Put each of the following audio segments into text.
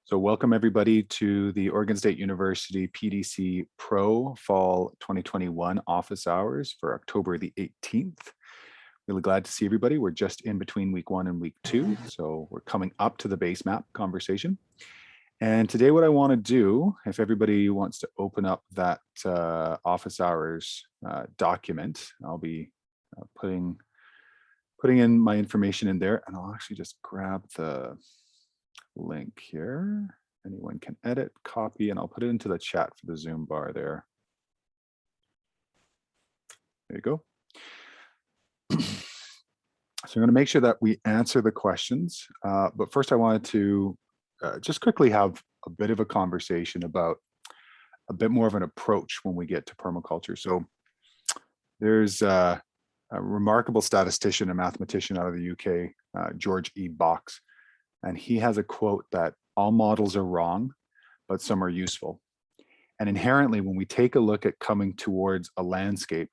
So welcome everybody to the Oregon State University PDC Pro Fall 2021 office hours for October the 18th. Really glad to see everybody. We're just in between week 1 and week 2. So we're coming up to the Basemap conversation. And today what I want to do, if everybody wants to open up that office hours document, I'll be putting in my information in there, and I'll actually just grab the link here. Anyone can edit, copy, and I'll put it into the chat for the Zoom bar there. There you go. So I'm going to make sure that we answer the questions, but first I wanted to just quickly have a bit of a conversation about a bit more of an approach when we get to permaculture. So there's a remarkable statistician and mathematician out of the UK, George E. Box, and he has a quote that all models are wrong, but some are useful. And inherently, when we take a look at coming towards a landscape,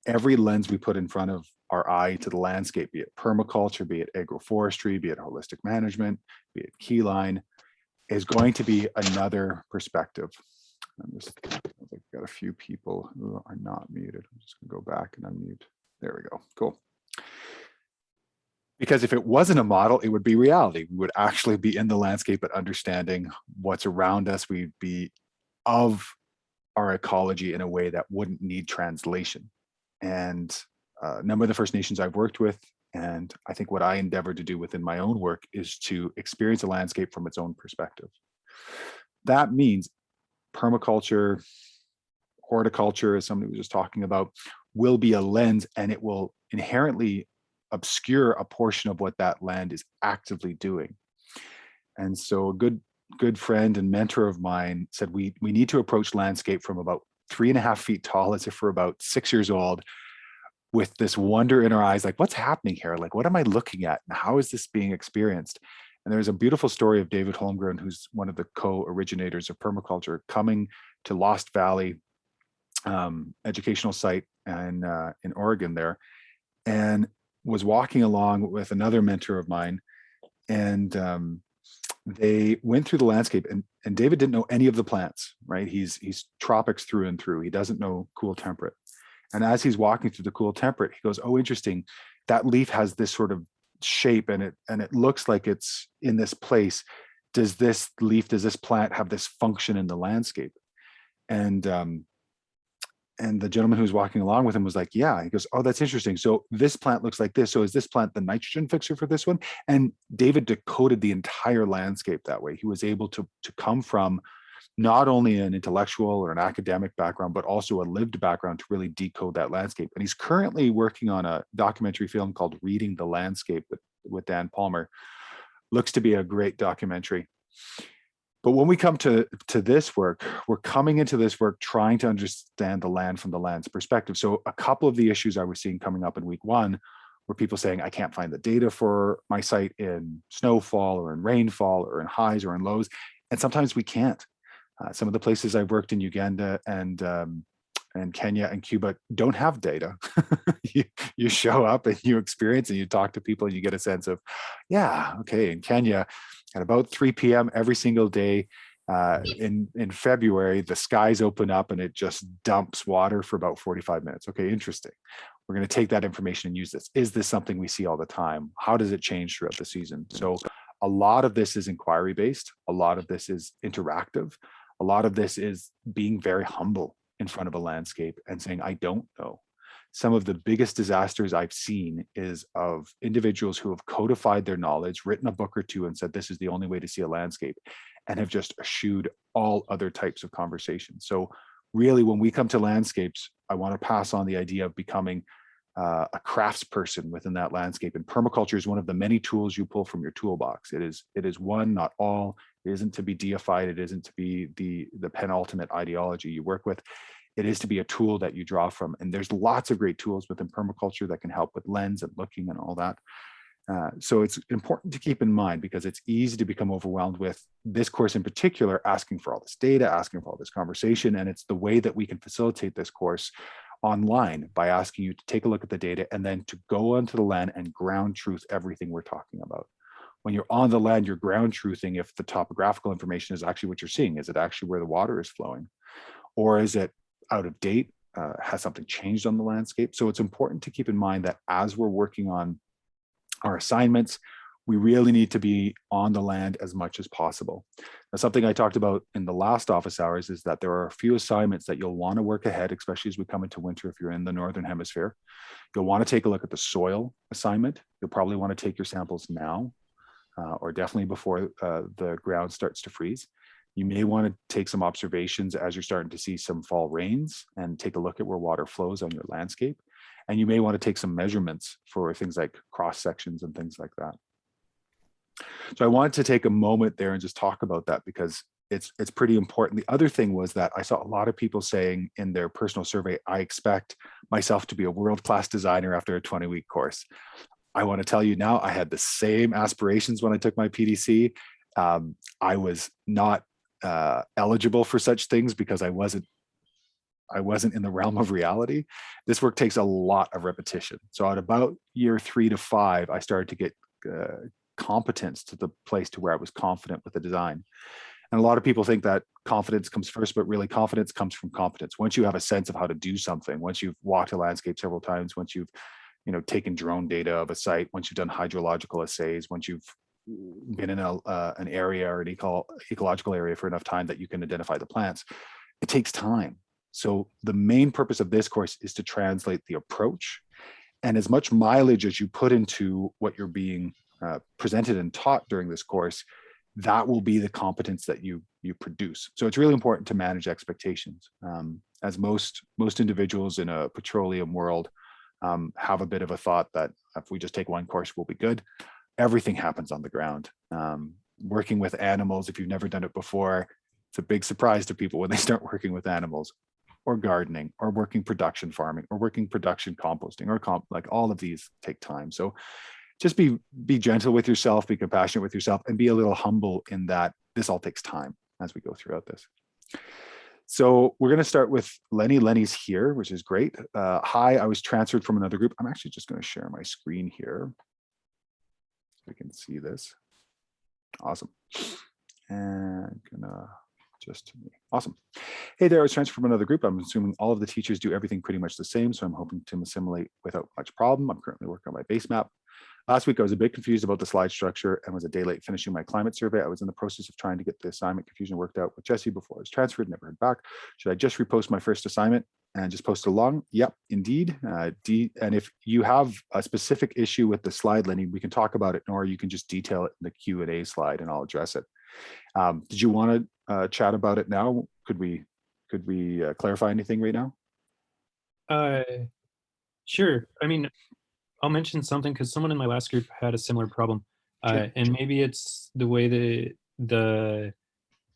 every lens we put in front of our eye to the landscape, be it permaculture, be it agroforestry, be it holistic management, be it keyline, is going to be another perspective. I've got a few people who are not muted. I'm just gonna go back and unmute. There we go, cool. Because if it wasn't a model, it would be reality. We would actually be in the landscape and understanding what's around us. We'd be of our ecology in a way that wouldn't need translation. And a number of the First Nations I've worked with, and I think what I endeavor to do within my own work is to experience a landscape from its own perspective. That means permaculture, horticulture, as somebody was just talking about, will be a lens, and it will inherently obscure a portion of what that land is actively doing. And so a good friend and mentor of mine said we need to approach landscape from about 3.5 feet tall, as if we're about 6 years old, with this wonder in our eyes, like, what's happening here? Like, what am I looking at? And how is this being experienced? And there's a beautiful story of David Holmgren, who's one of the co-originators of permaculture, coming to Lost Valley educational site and in Oregon there, and was walking along with another mentor of mine, and they went through the landscape, and David didn't know any of the plants, right? He's tropics through and through. He doesn't know cool temperate. And as he's walking through the cool temperate, he goes, oh, interesting. That leaf has this sort of shape, and it looks like it's in this place. Does this plant have this function in the landscape? And the gentleman who was walking along with him was like, yeah. He goes, oh, that's interesting. So this plant looks like this. So is this plant the nitrogen fixer for this one? And David decoded the entire landscape that way. He was able to come from not only an intellectual or an academic background, but also a lived background to really decode that landscape. And he's currently working on a documentary film called Reading the Landscape with Dan Palmer. Looks to be a great documentary. But when we come to this work, we're coming into this work trying to understand the land from the land's perspective. So a couple of the issues I was seeing coming up in week 1 were people saying, I can't find the data for my site in snowfall or in rainfall or in highs or in lows. And sometimes we can't. Some of the places I've worked in Uganda and Kenya and Cuba don't have data. you show up and you experience and you talk to people and you get a sense of, yeah, okay, in Kenya, at about 3 p.m. every single day in February, the skies open up and it just dumps water for about 45 minutes. Okay, interesting. We're going to take that information and use this. Is this something we see all the time? How does it change throughout the season? So a lot of this is inquiry based. A lot of this is interactive. A lot of this is being very humble in front of a landscape and saying, I don't know. Some of the biggest disasters I've seen is of individuals who have codified their knowledge, written a book or two and said, this is the only way to see a landscape, and have just eschewed all other types of conversations. So really, when we come to landscapes, I want to pass on the idea of becoming a craftsperson within that landscape. And permaculture is one of the many tools you pull from your toolbox. It is one, not all. It isn't to be deified. It isn't to be the penultimate ideology you work with. It is to be a tool that you draw from. And there's lots of great tools within permaculture that can help with lens and looking and all that. So it's important to keep in mind, because it's easy to become overwhelmed with this course in particular, asking for all this data, asking for all this conversation. And it's the way that we can facilitate this course online by asking you to take a look at the data and then to go onto the land and ground truth everything we're talking about. When you're on the land, you're ground truthing if the topographical information is actually what you're seeing. Is it actually where the water is flowing? Or is it out of date? Has something changed on the landscape? So it's important to keep in mind that as we're working on our assignments, we really need to be on the land as much as possible. Now, something I talked about in the last office hours is that there are a few assignments that you'll want to work ahead, especially as we come into winter if you're in the Northern Hemisphere. You'll want to take a look at the soil assignment. You'll probably want to take your samples now, or definitely before the ground starts to freeze. You may want to take some observations as you're starting to see some fall rains and take a look at where water flows on your landscape. And you may want to take some measurements for things like cross sections and things like that. So I wanted to take a moment there and just talk about that because it's pretty important. The other thing was that I saw a lot of people saying in their personal survey, I expect myself to be a world-class designer after a 20-week course. I want to tell you now, I had the same aspirations when I took my PDC. I was not eligible for such things because I wasn't in the realm of reality. This work takes a lot of repetition. So at about year 3 to 5, I started to get competence to the place to where I was confident with the design. And a lot of people think that confidence comes first, but really confidence comes from competence. Once you have a sense of how to do something, once you've walked a landscape several times, once you've taken drone data of a site, once you've done hydrological assays, once you've been in an area or an ecological area for enough time that you can identify the plants, it takes time. So the main purpose of this course is to translate the approach, and as much mileage as you put into what you're being presented and taught during this course, that will be the competence that you produce. So it's really important to manage expectations. As most individuals in a petroleum world have a bit of a thought that if we just take one course, we'll be good. Everything happens on the ground. Working with animals, if you've never done it before, it's a big surprise to people when they start working with animals, or gardening, or working production farming, or working production composting, or like all of these take time. So just be gentle with yourself, be compassionate with yourself, and be a little humble in that this all takes time as we go throughout this. So we're going to start with Lenny. Lenny's here, which is great. Hi, I was transferred from another group. I'm actually just going to share my screen here so we can see this. Awesome. And gonna just me. Awesome. Hey there, I was transferred from another group. I'm assuming all of the teachers do everything pretty much the same, so I'm hoping to assimilate without much problem. I'm currently working on my Basemap. Last week, I was a bit confused about the slide structure and was a day late finishing my climate survey. I was in the process of trying to get the assignment confusion worked out with Jesse before I was transferred, never heard back. Should I just repost my first assignment and just post it along? Yep, indeed. And if you have a specific issue with the slide, Lenny, we can talk about it, or you can just detail it in the Q&A slide and I'll address it. Did you want to chat about it now? Could we clarify anything right now? Sure. I mean, I'll mention something because someone in my last group had a similar problem, Sure. and maybe it's the way the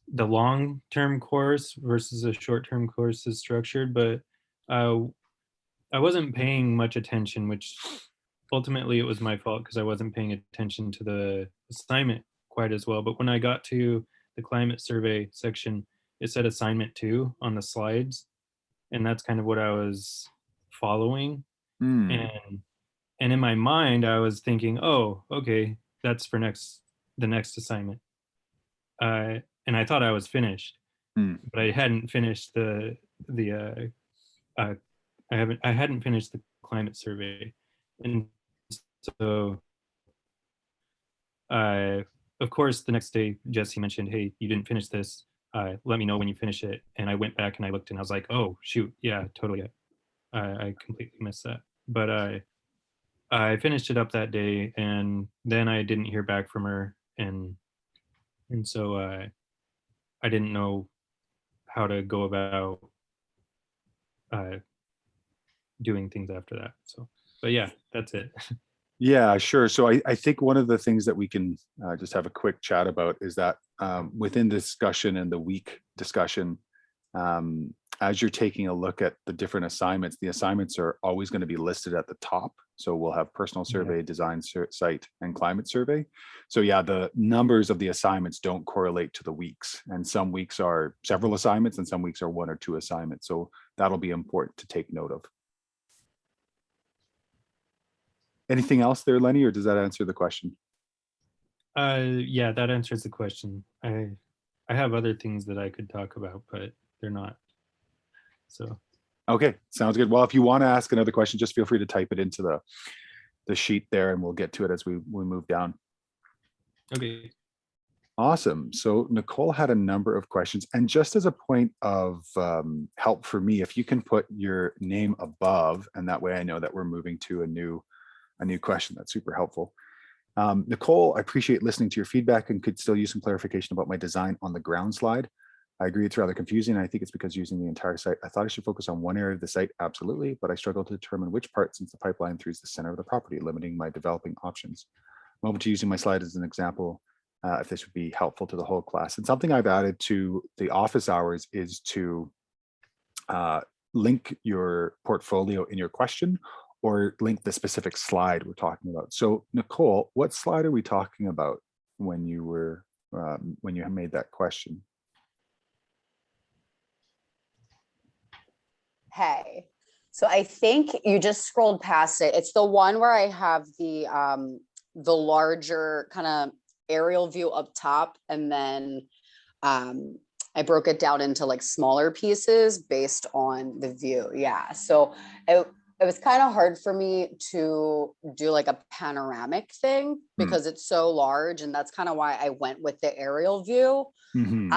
long-term course versus a short-term course is structured. But I wasn't paying much attention, which ultimately it was my fault because I wasn't paying attention to the assignment quite as well. But when I got to the climate survey section, it said assignment 2 on the slides, and that's kind of what I was following. And in my mind, I was thinking, oh, okay, that's for the next assignment. And I thought I was finished, but I hadn't finished I hadn't finished the climate survey. And so of course, the next day, Jesse mentioned, hey, you didn't finish this. Let me know when you finish it. And I went back and I looked and I was like, oh, shoot. Yeah, totally. I completely missed that. But I finished it up that day, and then I didn't hear back from her. And so I didn't know how to go about doing things after that. So, but yeah, that's it. Yeah, sure. So I think one of the things that we can just have a quick chat about is that within discussion and the week discussion, as you're taking a look at the different assignments, the assignments are always going to be listed at the top. So we'll have personal survey, design site, and climate survey. So yeah, the numbers of the assignments don't correlate to the weeks. And some weeks are several assignments and some weeks are 1 or 2 assignments. So that'll be important to take note of. Anything else there, Lenny, or does that answer the question? Yeah, that answers the question. I have other things that I could talk about, but they're not. So Okay, sounds good. Well, if you want to ask another question, just feel free to type it into the sheet there, and we'll get to it as we move down. okay. Awesome. So Nicole had a number of questions, and just as a point of help for me, if you can put your name above, and that way I know that we're moving to a new question, that's super helpful. Nicole, I appreciate listening to your feedback and could still use some clarification about my design on the ground slide. I agree it's rather confusing. I think it's because using the entire site, I thought I should focus on one area of the site, absolutely, but I struggle to determine which part since the pipeline through the center of the property, limiting my developing options. I'm open to using my slide as an example, if this would be helpful to the whole class. And something I've added to the office hours is to link your portfolio in your question or link the specific slide we're talking about. So Nicole, what slide are we talking about when you were when you made that question? Hey, so I think you just scrolled past it. It's the one where I have the larger kind of aerial view up top, and then I broke it down into like smaller pieces based on the view. Yeah, so it was kind of hard for me to do like a panoramic thing because it's so large, and that's kind of why I went with the aerial view. Mm-hmm.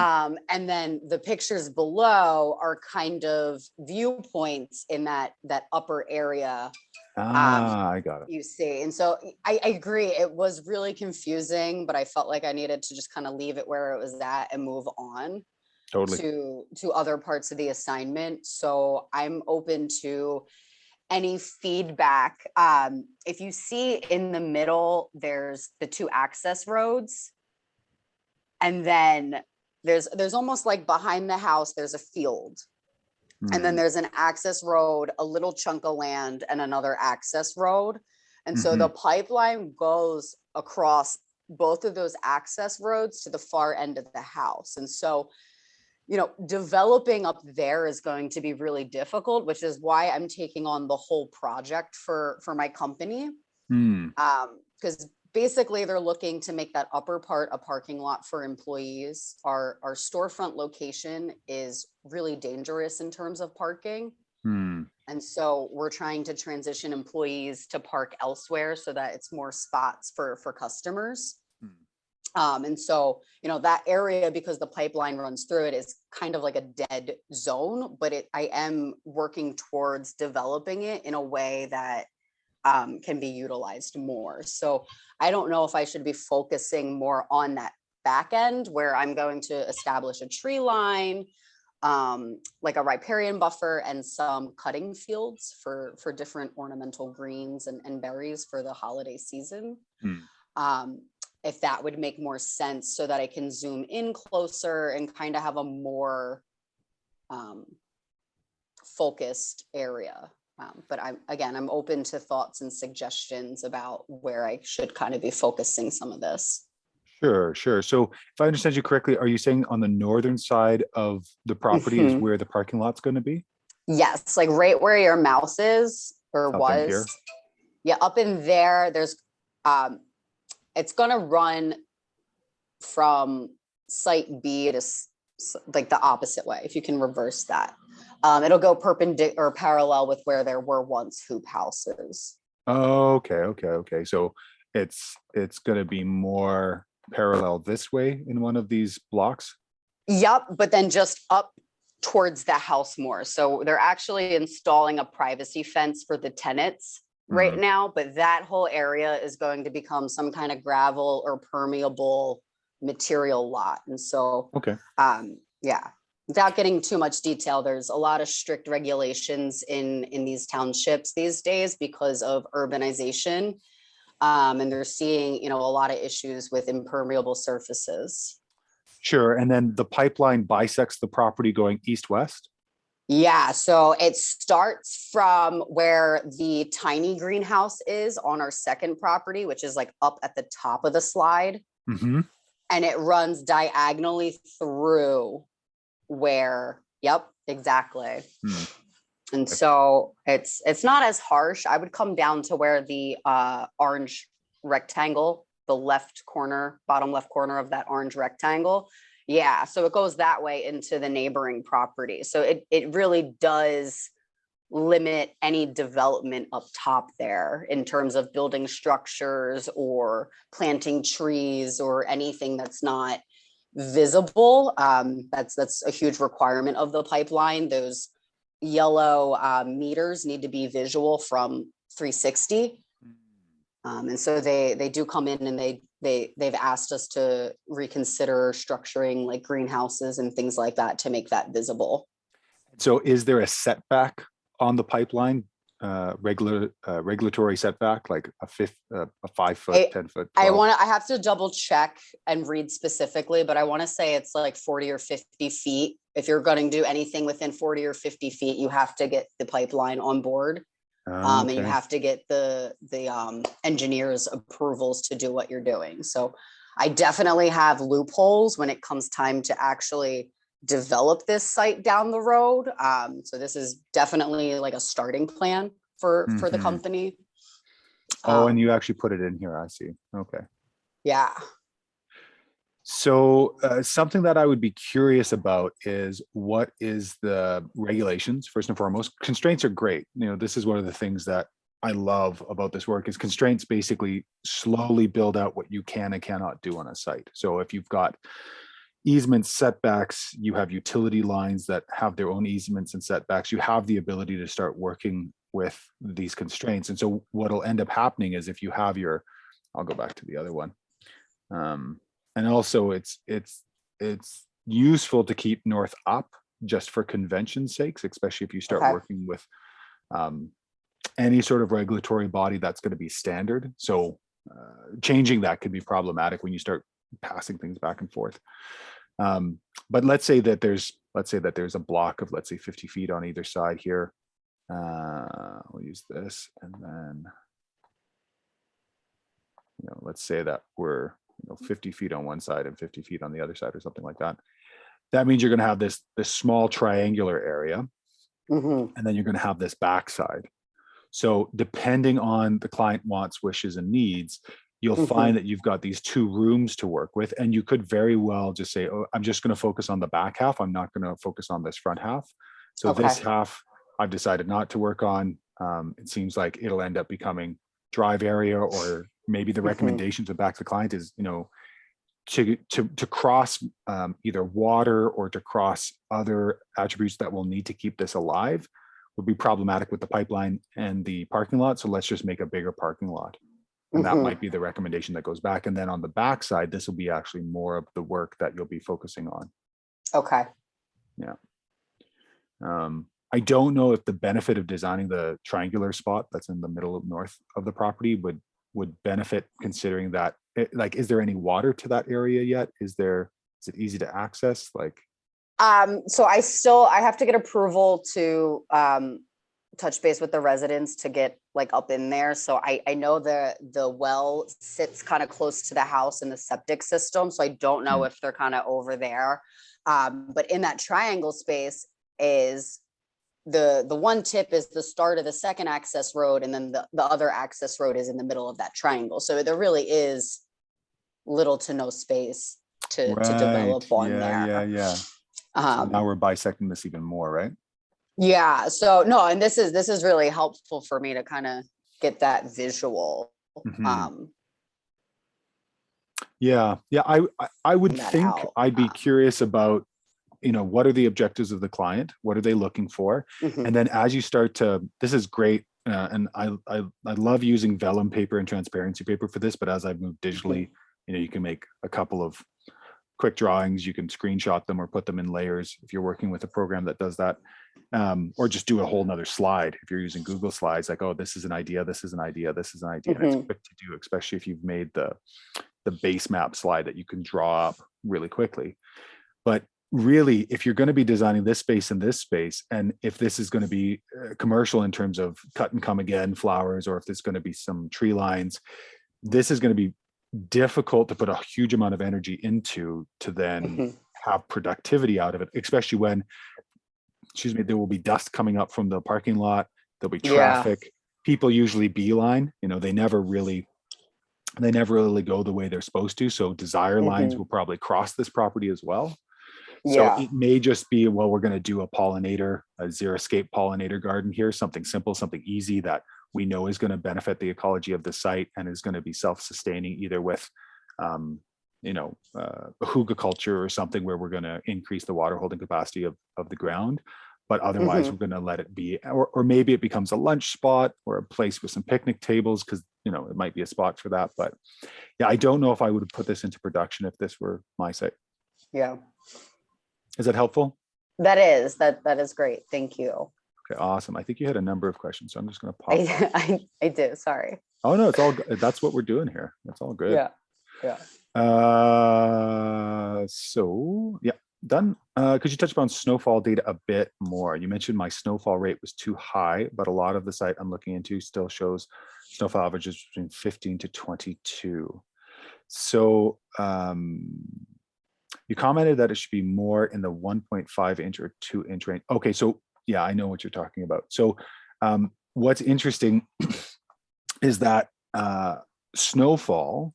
And then the pictures below are kind of viewpoints in that upper area. I got it. You see, and so I agree, it was really confusing, but I felt like I needed to just kind of leave it where it was at and move on Totally. to other parts of the assignment. So I'm open to any feedback. If you see in the middle, there's the 2 access roads. And then there's almost like behind the house, there's a field. And then there's an access road, a little chunk of land, and another access road. And so the pipeline goes across both of those access roads to the far end of the house. And so, you know, developing up there is going to be really difficult, which is why I'm taking on the whole project for my company. Because basically they're looking to make that upper part a parking lot for employees. Our storefront location is really dangerous in terms of parking. And so we're trying to transition employees to park elsewhere so that it's more spots for customers. And so, you know, that area, because the pipeline runs through it, is kind of like a dead zone, but I am working towards developing it in a way that can be utilized more. So I don't know if I should be focusing more on that back end where I'm going to establish a tree line, like a riparian buffer and some cutting fields for different ornamental greens and berries for the holiday season. If that would make more sense so that I can zoom in closer and kind of have a more focused area. But I'm open to thoughts and suggestions about where I should kind of be focusing some of this. Sure. So if I understand you correctly, are you saying on the northern side of the property is where the parking lot's going to be? Yes, like right where your mouse is or Up in here? was. Yeah, up in there, there's it's going to run from site B to like the opposite way, if you can reverse that. It'll go perpendicular or parallel with where there were once hoop houses. Okay. So it's going to be more parallel this way in one of these blocks? Yep, but then just up towards the house more. So they're actually installing a privacy fence for the tenants right now, but that whole area is going to become some kind of gravel or permeable material lot. And so, yeah, without getting too much detail, there's a lot of strict regulations in these townships these days because of urbanization. And they're seeing, a lot of issues with impermeable surfaces. Sure. And then the pipeline bisects the property going east-west? Yeah, so it starts from where the tiny greenhouse is on our second property, which is like up at the top of the slide. And it runs diagonally through where, yep, exactly. And so it's not as harsh. I would come down to where the orange rectangle, the left corner, bottom left corner of that orange rectangle. Yeah, so it goes that way into the neighboring property. So it really does limit any development up top there in terms of building structures or planting trees or anything that's not visible. That's a huge requirement of the pipeline. Those yellow meters need to be visual from 360. And so they do come in and they've asked us to reconsider structuring like greenhouses and things like that to make that visible. So is there a setback on the pipeline, regulatory setback, like a 5 foot, 10 foot? 12? I have to double check and read specifically, but I want to say it's like 40 or 50 feet. If you're going to do anything within 40 or 50 feet, you have to get the pipeline on board. And you have to get the engineer's approvals to do what you're doing. So I definitely have loopholes when it comes time to actually develop this site down the road. So this is definitely like a starting plan for the company. And you actually put it in here. I see. Okay. Yeah. So something that I would be curious about is what is the regulations, first and foremost. Constraints are great. This is one of the things that I love about this work is constraints basically slowly build out what you can and cannot do on a site. So if you've got easements, setbacks, you have utility lines that have their own easements and setbacks, you have the ability to start working with these constraints. And so what'll end up happening is if you have I'll go back to the other one. And also it's useful to keep north up just for convention's sakes, especially if you start working with any sort of regulatory body that's going to be standard. So changing that could be problematic when you start passing things back and forth. But let's say that there's a block of, let's say 50 feet on either side here. We'll use this, and then let's say that we're 50 feet on one side and 50 feet on the other side or something like that. That means you're going to have this small triangular area, and then you're going to have this backside. So depending on the client wants, wishes, and needs, you'll find that you've got these two rooms to work with, and you could very well just say, oh, I'm just going to focus on the back half. I'm not going to focus on this front half. So this half I've decided not to work on. It seems like it'll end up becoming drive area, or maybe the recommendations back to the client is, to cross either water or to cross other attributes that will need to keep this alive would be problematic with the pipeline and the parking lot. So let's just make a bigger parking lot. And that might be the recommendation that goes back. And then on the back side, this will be actually more of the work that you'll be focusing on. Okay. Yeah. I don't know if the benefit of designing the triangular spot that's in the middle of north of the property would benefit, considering that, is there any water to that area yet? Is it easy to access? So I have to get approval to touch base with the residents to get up in there. So I know the well sits kind of close to the house and the septic system. So I don't know if they're kind of over there. But in that triangle space is the one tip is the start of the second access road, and then the other access road is in the middle of that triangle. So there really is little to no space to develop on there. Yeah. So now we're bisecting this even more, right? Yeah. So no, and this is really helpful for me to kind of get that visual. Yeah. I would think I'd be curious about, what are the objectives of the client? What are they looking for? And then as you start to, this is great. And I love using vellum paper and transparency paper for this, but as I've moved digitally, you can make a couple of quick drawings, you can screenshot them or put them in layers if you're working with a program that does that, or just do a whole nother slide if you're using Google Slides, like, oh, this is an idea, this is an idea, this is an idea. And it's quick to do, especially if you've made the Basemap slide that you can draw up really quickly. But really, if you're going to be designing this space and this space, and if this is going to be commercial in terms of cut and come again flowers, or if there's going to be some tree lines, this is going to be difficult to put a huge amount of energy into to then have productivity out of it, especially when, there will be dust coming up from the parking lot, there'll be traffic. People usually beeline, they never really they never really go the way they're supposed to. So desire lines will probably cross this property as well. So Yeah. it may just be, well, we're going to do a pollinator, a xeriscape pollinator garden here, something simple, something easy that we know is going to benefit the ecology of the site and is going to be self-sustaining, either with, hugelkultur or something where we're going to increase the water holding capacity of the ground. But otherwise, we're going to let it be, or maybe it becomes a lunch spot or a place with some picnic tables, because it might be a spot for that. But yeah, I don't know if I would have put this into production if this were my site. Yeah. Is that helpful? That is great. Thank you. Okay, awesome. I think you had a number of questions, so I'm just going to pop. I do. Sorry. Oh no, it's all. That's what we're doing here. That's all good. Yeah. Yeah. So yeah, done. Could you touch upon snowfall data a bit more? You mentioned my snowfall rate was too high, but a lot of the site I'm looking into still shows snowfall averages between 15 to 22. So you commented that it should be more in the 1.5 inch or 2 inch range. Okay, so yeah, I know what you're talking about. So what's interesting is that snowfall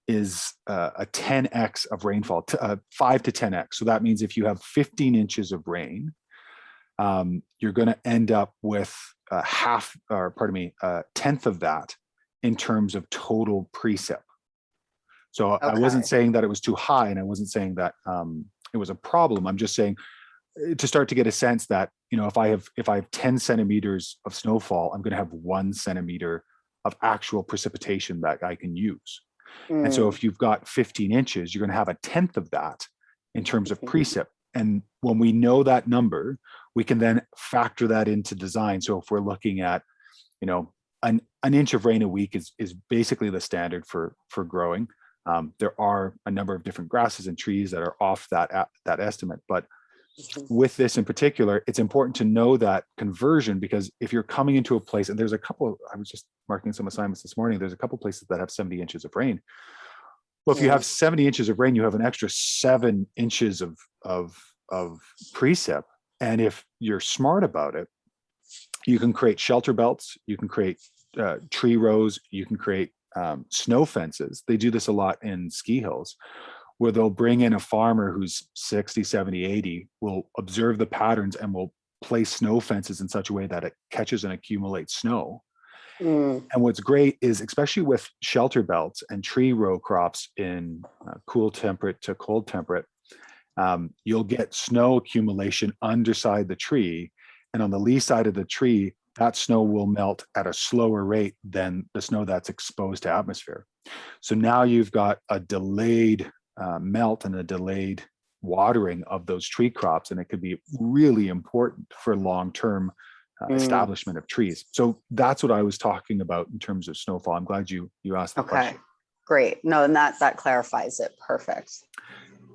is a 10x of rainfall, 5 to 10x. So that means if you have 15 inches of rain, you're going to end up with a tenth of that in terms of total precip. So I wasn't saying that it was too high, and I wasn't saying that it was a problem. I'm just saying to start to get a sense that, if I have 10 centimeters of snowfall, I'm going to have 1 centimeter of actual precipitation that I can use. And so if you've got 15 inches, you're going to have a tenth of that in terms of precip. And when we know that number, we can then factor that into design. So if we're looking at, an inch of rain a week is basically the standard for growing. There are a number of different grasses and trees that are off that estimate. But with this in particular, it's important to know that conversion, because if you're coming into a place, and there's a couple, I was just marking some assignments this morning, there's a couple places that have 70 inches of rain. Well, if you have 70 inches of rain, you have an extra 7 inches of precip. And if you're smart about it, you can create shelter belts, you can create tree rows, you can create snow fences. They do this a lot in ski hills, where they'll bring in a farmer who's 60, 70, 80, will observe the patterns and will place snow fences in such a way that it catches and accumulates snow. And what's great is, especially with shelter belts and tree row crops in cool temperate to cold temperate, you'll get snow accumulation underside the tree. And on the lee side of the tree, that snow will melt at a slower rate than the snow that's exposed to atmosphere. So now you've got a delayed melt and a delayed watering of those tree crops, and it could be really important for long-term establishment of trees. So that's what I was talking about in terms of snowfall. I'm glad you asked that question. Great. No, and that clarifies it. Perfect.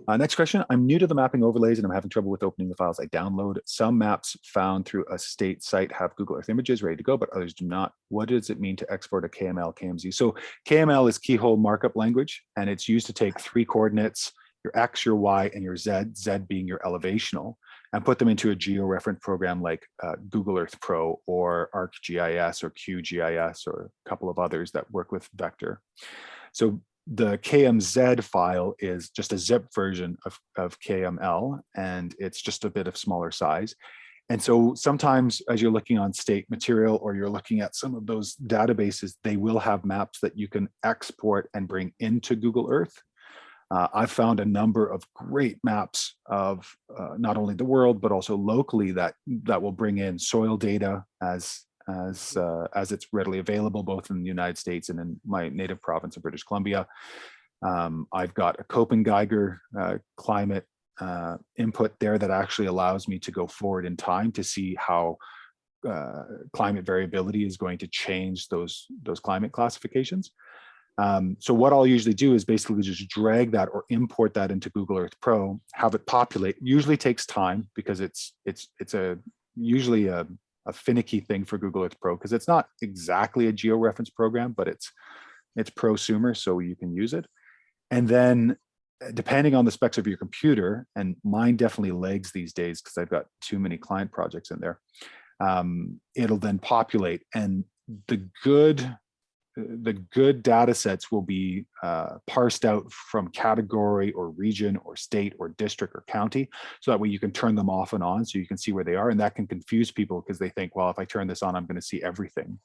Next question. I'm new to the mapping overlays and I'm having trouble with opening the files I download. Some maps found through a state site have Google Earth images ready to go, but others do not. What does it mean to export a KML, KMZ? So KML is keyhole markup language, and it's used to take 3 coordinates, your X, your Y, and your Z, Z being your elevational, and put them into a georeference program like GoogleEarth Pro or ArcGIS or QGIS or a couple of others that work with vector. So the KMZ file is just a zip version of KML, and it's just a bit of smaller size. And so sometimes as you're looking on state material or you're looking at some of those databases, they will have maps that you can export and bring into Google Earth. I've found a number of great maps of not only the world, but also locally that will bring in soil data as it's readily available, both in the United States and in my native province of British Columbia. I've got a Copenhagen climate input there that actually allows me to go forward in time to see how climate variability is going to change those climate classifications. So what I'll usually do is basically just drag that or import that into Google Earth Pro, have it populate. Usually takes time because it's usually a finicky thing for Google Earth Pro, because it's not exactly a georeference program, but it's prosumer, so you can use it. And then depending on the specs of your computer, and mine definitely lags these days because I've got too many client projects in there, it'll then populate. And the good the good data sets will be parsed out from category or region or state or district or county. So that way you can turn them off and on so you can see where they are. And that can confuse people because they think, well, if I turn this on, I'm going to see everything.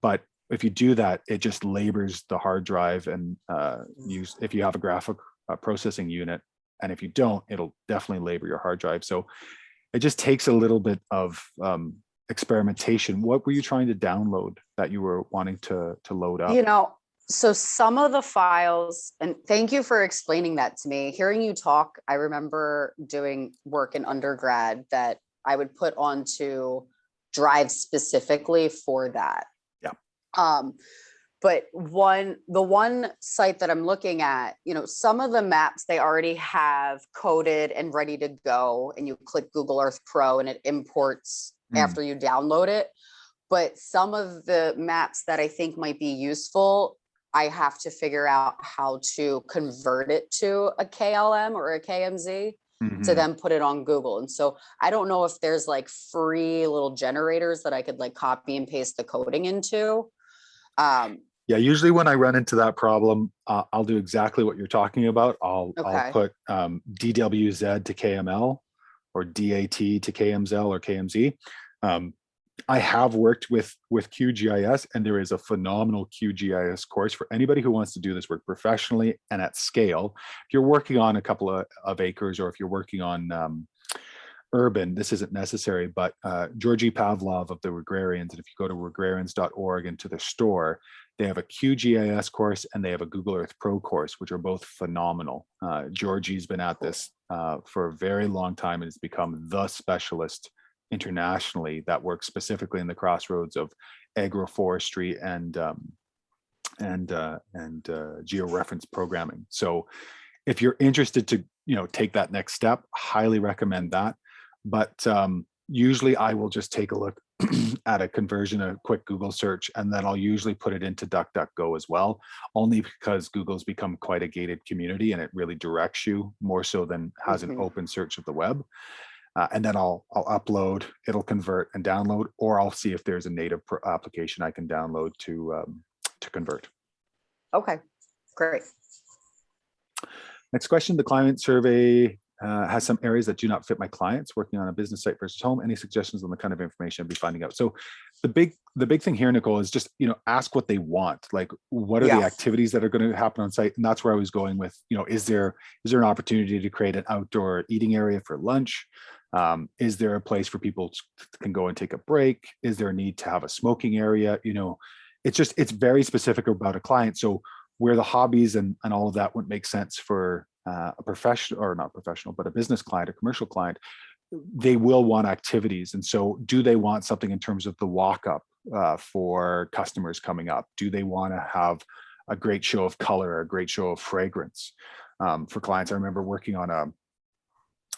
But if you do that, it just labors the hard drive and if you have a graphic processing unit, and if you don't, it'll definitely labor your hard drive. So it just takes a little bit of experimentation. What were you trying to download that you were wanting to load up? You know, so some of the files, and thank you for explaining that to me. Hearing you talk, I remember doing work in undergrad that I would put onto drives specifically for that. Yeah. But the one site that I'm looking at, you know, some of the maps they already have coded and ready to go, and you click GoogleEarth Pro and it imports after you download it. But some of the maps that I think might be useful, I have to figure out how to convert it to a KLM or a KMZ to then put it on Google. And so I don't know if there's like free little generators that I could like copy and paste the coding into. Yeah, usually when I run into that problem, I'll do exactly what you're talking about. I'll put DWZ to KML or DAT to KMZ or KMZ. I have worked with QGIS, and there is a phenomenal QGIS course for anybody who wants to do this work professionally and at scale. If you're working on a couple of acres, or if you're working on urban, this isn't necessary, but Georgi Pavlov of the Regrarians, and if you go to regrarians.org into the store, they have a QGIS course and they have a GoogleEarth Pro course, which are both phenomenal. Georgie's been at this for a very long time and has become the specialist internationally that works specifically in the crossroads of agroforestry and georeference programming. So if you're interested to, you know, take that next step, highly recommend that. But usually I will just take a look at a conversion, a quick Google search, and then I'll usually put it into DuckDuckGo as well, only because Google's become quite a gated community and it really directs you more so than has an open search of the web. And then I'll upload, it'll convert and download, or I'll see if there's a native application I can download to convert. Okay, great. Next question, the climate survey has some areas that do not fit my clients working on a business site versus home. Any suggestions on the kind of information I'll be finding out? So the big thing here, Nicole, is just, you know, ask what they want. Like, what are the activities that are going to happen on site? And that's where I was going with, you know, is there an opportunity to create an outdoor eating area for lunch? Is there a place for people can go and take a break? Is there a need to have a smoking area? You know, it's very specific about a client. So where the hobbies and all of that wouldn't make sense for a professional, or not professional, but a business client, a commercial client, they will want activities. And so do they want something in terms of the walk up for customers coming up? Do they want to have a great show of color, a great show of fragrance for clients? I remember working on a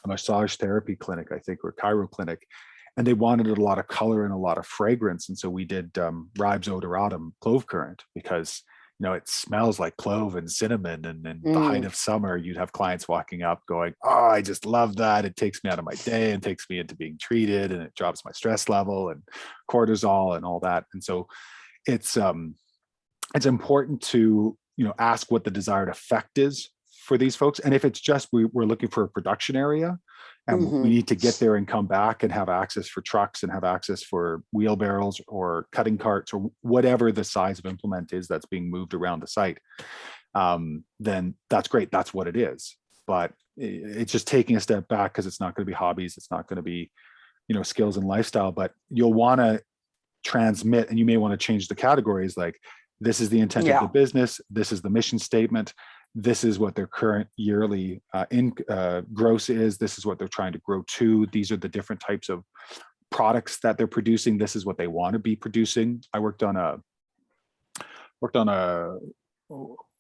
massage therapy clinic, I think, or chiro clinic, and they wanted a lot of color and a lot of fragrance. And so we did Ribes Odoratum clove current, because, you know, it smells like clove and cinnamon. And in the height of summer, you'd have clients walking up going, oh, I just love that. It takes me out of my day and takes me into being treated, and it drops my stress level and cortisol and all that. And so it's important to, you know, ask what the desired effect is for these folks. And if it's just we're looking for a production area and we need to get there and come back and have access for trucks and have access for wheelbarrows or cutting carts or whatever the size of implement is that's being moved around the site, then that's great. That's what it is. But it's just taking a step back, because it's not going to be hobbies. It's not going to be, you know, skills and lifestyle, but you'll want to transmit, and you may want to change the categories. Like, this is the intent of the business. This is the mission statement. This is what their current yearly gross is. This is what they're trying to grow to. These are the different types of products that they're producing. This is what they want to be producing. I worked on a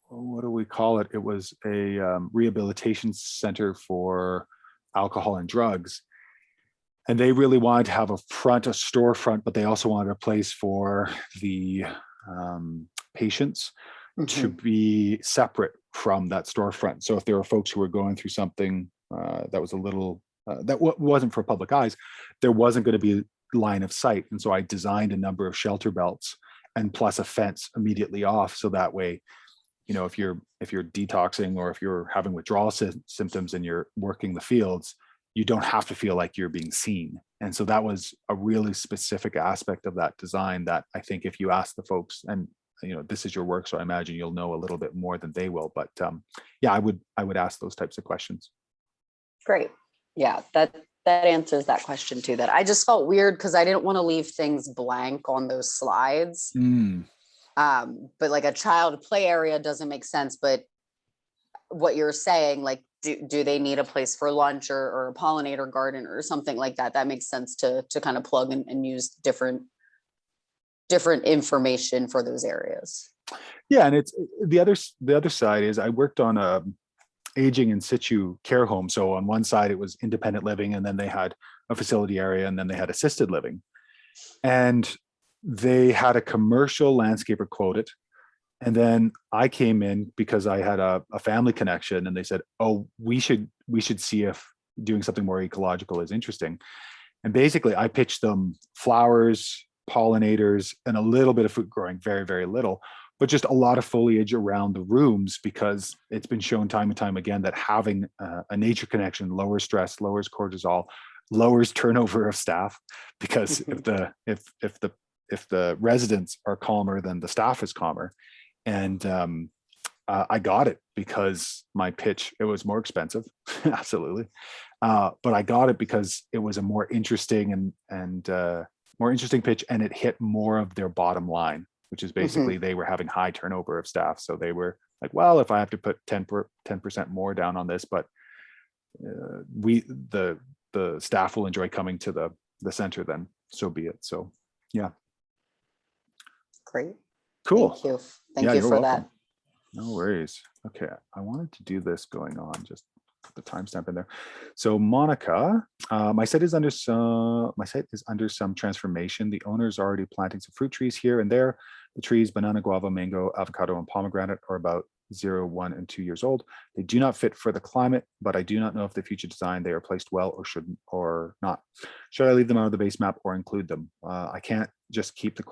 what do we call it? It was a rehabilitation center for alcohol and drugs. And they really wanted to have a storefront, but they also wanted a place for the patients to be separate from that storefront. So if there were folks who were going through something that was a little, that wasn't for public eyes, there wasn't going to be line of sight. And so I designed a number of shelter belts and plus a fence immediately off. So that way, you know, if you're detoxing or if you're having withdrawal symptoms and you're working the fields, you don't have to feel like you're being seen. And so that was a really specific aspect of that design that I think if you ask the folks, and you know, this is your work, so I imagine you'll know a little bit more than they will. But yeah, I would ask those types of questions. Great. Yeah, that answers that question too. That I just felt weird because I didn't want to leave things blank on those slides. But like a child play area doesn't make sense. But what you're saying, like, do they need a place for lunch or a pollinator garden or something like that? That makes sense to kind of plug and use different information for those areas. Yeah, and it's the other side is I worked on a aging in situ care home. So on one side it was independent living, and then they had a facility area, and then they had assisted living. And they had a commercial landscaper quoted. And then I came in because I had a family connection, and they said, oh, we should see if doing something more ecological is interesting. And basically I pitched them flowers, pollinators, and a little bit of fruit growing, very, very little, but just a lot of foliage around the rooms, because it's been shown time and time again that having a nature connection lowers stress, lowers cortisol, lowers turnover of staff, because if the residents are calmer, then the staff is calmer. And I got it because my pitch, it was more expensive, absolutely. But I got it because it was a more interesting and more interesting pitch, and it hit more of their bottom line, which is basically they were having high turnover of staff. So they were like, well, if I have to put 10% more down on this, but the staff will enjoy coming to the center, then so be it. So yeah. Great. Cool. Thank you. Thank you for that. No worries. Okay, I wanted to do this going on, just put the timestamp in there. So Monica, my site is under some transformation. The owner is already planting some fruit trees here and there. The trees, banana, guava, mango, avocado, and pomegranate, are about 0, 1, and 2 years old. They do not fit for the climate, but I do not know if the future design they are placed well or shouldn't or not. Should I leave them out of the base map or include them? I can't just keep the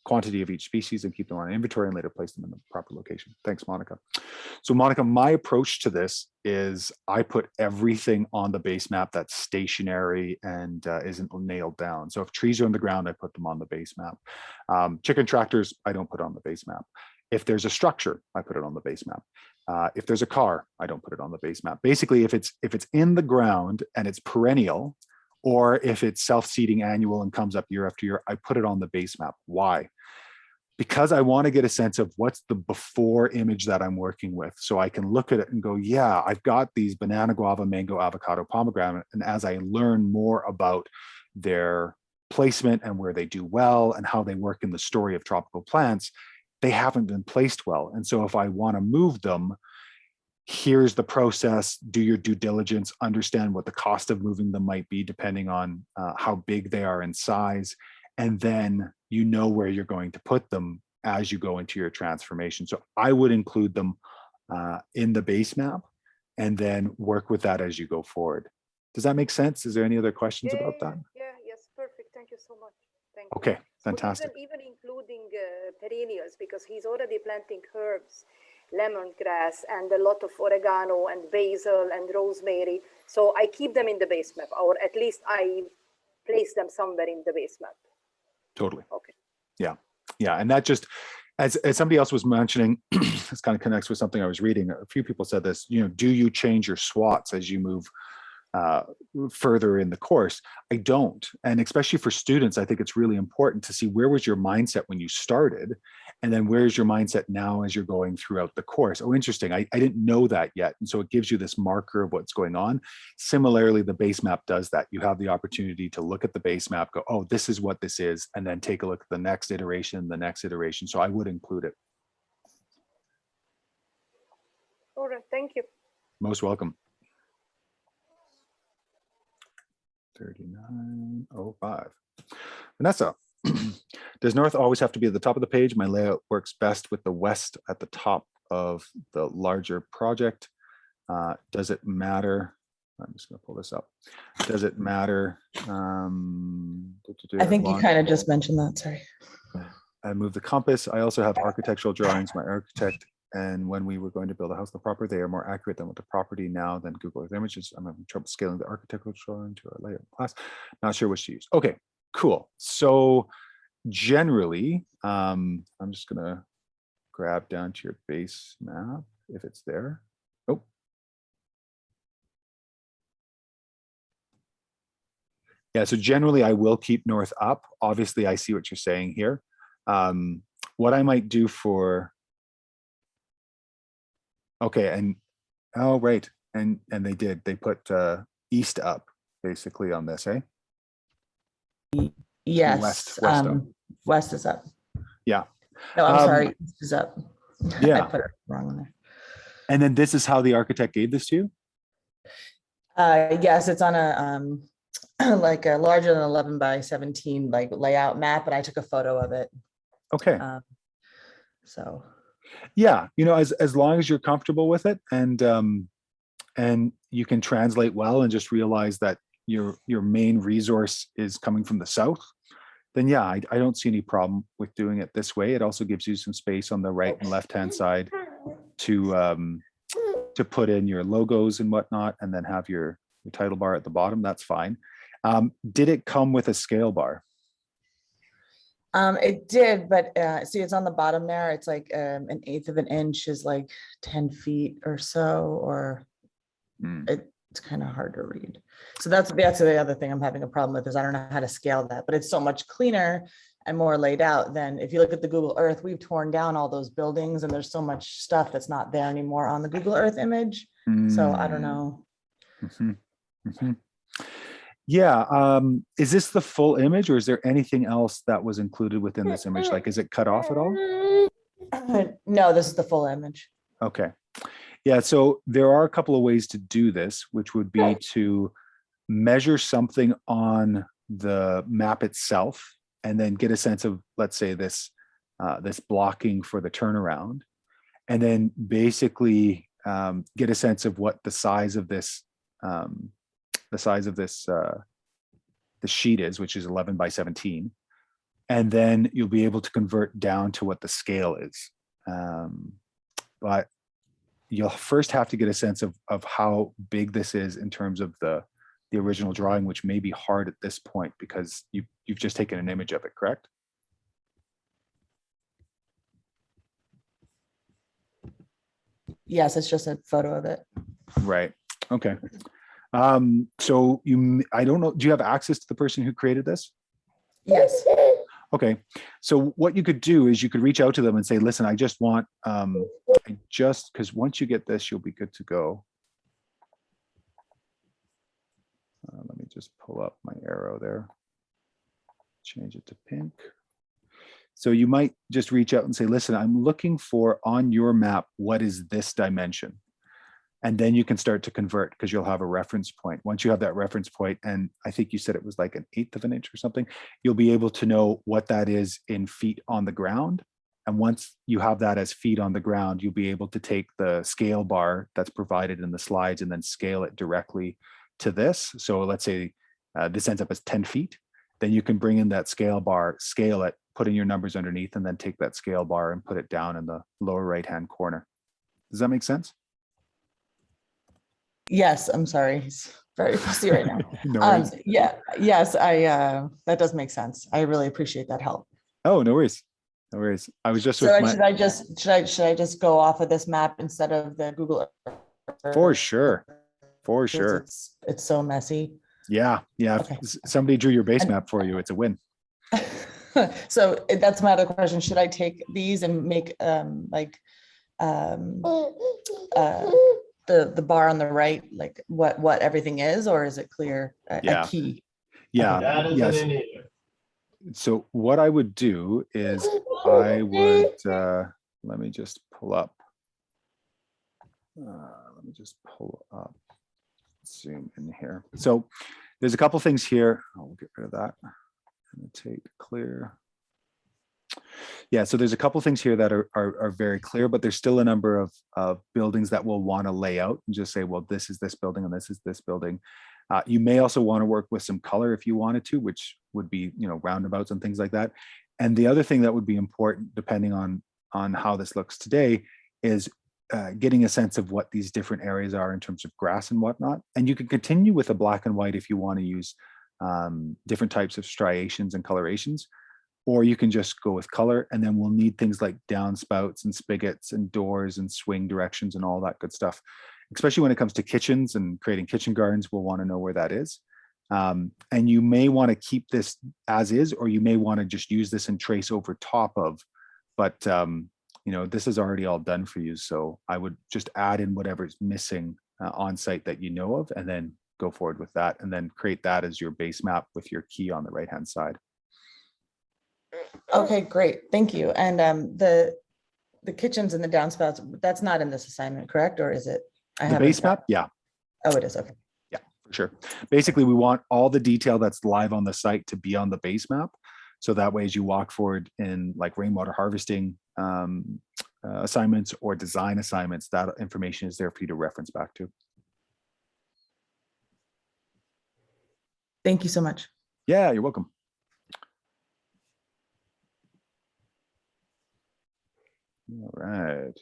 quantity of each species and keep them on inventory and later place them in the proper location. Thanks, Monica. So Monica, my approach to this is I put everything on the base map that's stationary and isn't nailed down. So if trees are on the ground, I put them on the base map. Chicken tractors, I don't put on the base map. If there's a structure, I put it on the base map. If there's a car, I don't put it on the base map. Basically, if it's in the ground and it's perennial, or if it's self-seeding annual and comes up year after year, I put it on the base map. Why? Because I want to get a sense of what's the before image that I'm working with. So I can look at it and go, yeah, I've got these banana, guava, mango, avocado, pomegranate. And as I learn more about their placement and where they do well and how they work in the story of tropical plants, they haven't been placed well. And so if I want to move them, here's the process, do your due diligence, understand what the cost of moving them might be depending on how big they are in size, and then you know where you're going to put them as you go into your transformation. So I would include them in the base map and then work with that as you go forward. Does that make sense? Is there any other questions about that? Yes, perfect. Thank you so much. Thank you. Okay, fantastic. So even including perennials, because he's already planting herbs, lemongrass, and a lot of oregano and basil and rosemary. So I keep them in the base map, or at least I place them somewhere in the base map. Totally. Okay. Yeah. And that just, as somebody else was mentioning, this kind of connects with something I was reading. A few people said this, do you change your SWOTs as you move further in the course? I don't. And especially for students, I think it's really important to see where was your mindset when you started, and then where's your mindset now as you're going throughout the course. Oh, interesting. I didn't know that yet. And so it gives you this marker of what's going on. Similarly, the base map does that. You have the opportunity to look at the base map, go, oh, this is what this is, and then take a look at the next iteration, the next iteration. So I would include it. All right, thank you. Most welcome. 3905. Vanessa, does north always have to be at the top of the page? My layout works best with the west at the top of the larger project. Does it matter? I'm just going to pull this up. Does it matter? I think you kind of just mentioned that. Sorry. I moved the compass. I also have architectural drawings, my architect. And when we were going to build a house on the property, they are more accurate than with the property now than Google Earth images. I'm having trouble scaling the architectural drawing to a layout class. Not sure which to use. Okay, cool. So generally, I'm just gonna grab down to your base map if it's there. Oh. Yeah, so generally I will keep north up. Obviously, I see what you're saying here. What I might do for, okay, and oh right, and they put east up basically on this, eh? Yes. West up. West is up. Yeah. No, I'm sorry, east is up. Yeah. I put it wrong on there. And then this is how the architect gave this to you? Yes, it's on a like a larger than 11 by 17 like layout map, and I took a photo of it. Okay. So yeah, you know, as long as you're comfortable with it and you can translate well and just realize that your main resource is coming from the south, then yeah, I don't see any problem with doing it this way. It also gives you some space on the right and left hand side to put in your logos and whatnot, and then have your title bar at the bottom. That's fine. Did it come with a scale bar? it did, but see, it's on the bottom there. It's like 1/8 of an inch is like 10 feet or so, or it's kind of hard to read. So that's the other thing I'm having a problem with, is I don't know how to scale that, but it's so much cleaner and more laid out than if you look at the Google Earth. We've torn down all those buildings and there's so much stuff that's not there anymore on the Google Earth image. So I don't know. Yeah. Is this the full image, or is there anything else that was included within this image? Like, is it cut off at all? No, this is the full image. Okay. Yeah, so there are a couple of ways to do this, which would be to measure something on the map itself and then get a sense of, let's say, this blocking for the turnaround, and then basically get a sense of what the size of this the sheet is, which is 11 by 17, and then you'll be able to convert down to what the scale is. But you'll first have to get a sense of how big this is in terms of the original drawing, which may be hard at this point because you've just taken an image of it, correct? Yes, it's just a photo of it. Right. Okay. So I don't know, do you have access to the person who created this? Yes. Okay. So what you could do is you could reach out to them and say, listen, I just want, because once you get this, you'll be good to go. Let me just pull up my arrow there. Change it to pink. So you might just reach out and say, listen, I'm looking for on your map, what is this dimension? And then you can start to convert, because you'll have a reference point. Once you have that reference point, and I think you said it was like 1/8 of an inch or something, you'll be able to know what that is in feet on the ground. And once you have that as feet on the ground, you'll be able to take the scale bar that's provided in the slides and then scale it directly to this. So let's say this ends up as 10 feet. Then you can bring in that scale bar, scale it, put in your numbers underneath, and then take that scale bar and put it down in the lower right-hand corner. Does that make sense? Yes, I'm sorry. He's very fussy right now. No worries. Yeah, yes, that does make sense. I really appreciate that help. Oh, no worries. No worries. I was just So with should I just go off of this map instead of the Google Earth? For sure. For sure. It's so messy. Yeah. Yeah. Okay. If somebody drew your base map for you, it's a win. So that's my other question. Should I take these and make the bar on the right, like what everything is, or is it clear Yeah. a key? Yeah. Yes. So what I would do is I would, let me just pull up. Zoom in here. So there's a couple things here. I'll get rid of that. Annotate clear. Yeah, so there's a couple things here that are very clear, but there's still a number of buildings that we'll want to lay out and just say, well, this is this building and this is this building. You may also want to work with some color if you wanted to, which would be, roundabouts and things like that. And the other thing that would be important, depending on how this looks today, is getting a sense of what these different areas are in terms of grass and whatnot. And you can continue with a black and white if you want to use different types of striations and colorations, or you can just go with color. And then we'll need things like downspouts and spigots and doors and swing directions and all that good stuff. Especially when it comes to kitchens and creating kitchen gardens, we'll want to know where that is. And you may want to keep this as is, or you may want to just use this and trace over top of, but this is already all done for you. So I would just add in whatever's missing on site that you know of, and then go forward with that, and then create that as your base map with your key on the right-hand side. Okay, great. Thank you. And the kitchens and the downspouts, that's not in this assignment, correct? Or is it? The base map? Yeah. Oh, it is. Okay. Yeah, for sure. Basically, we want all the detail that's live on the site to be on the base map. So that way, as you walk forward in like rainwater harvesting assignments or design assignments, that information is there for you to reference back to. Thank you so much. Yeah, you're welcome. All right.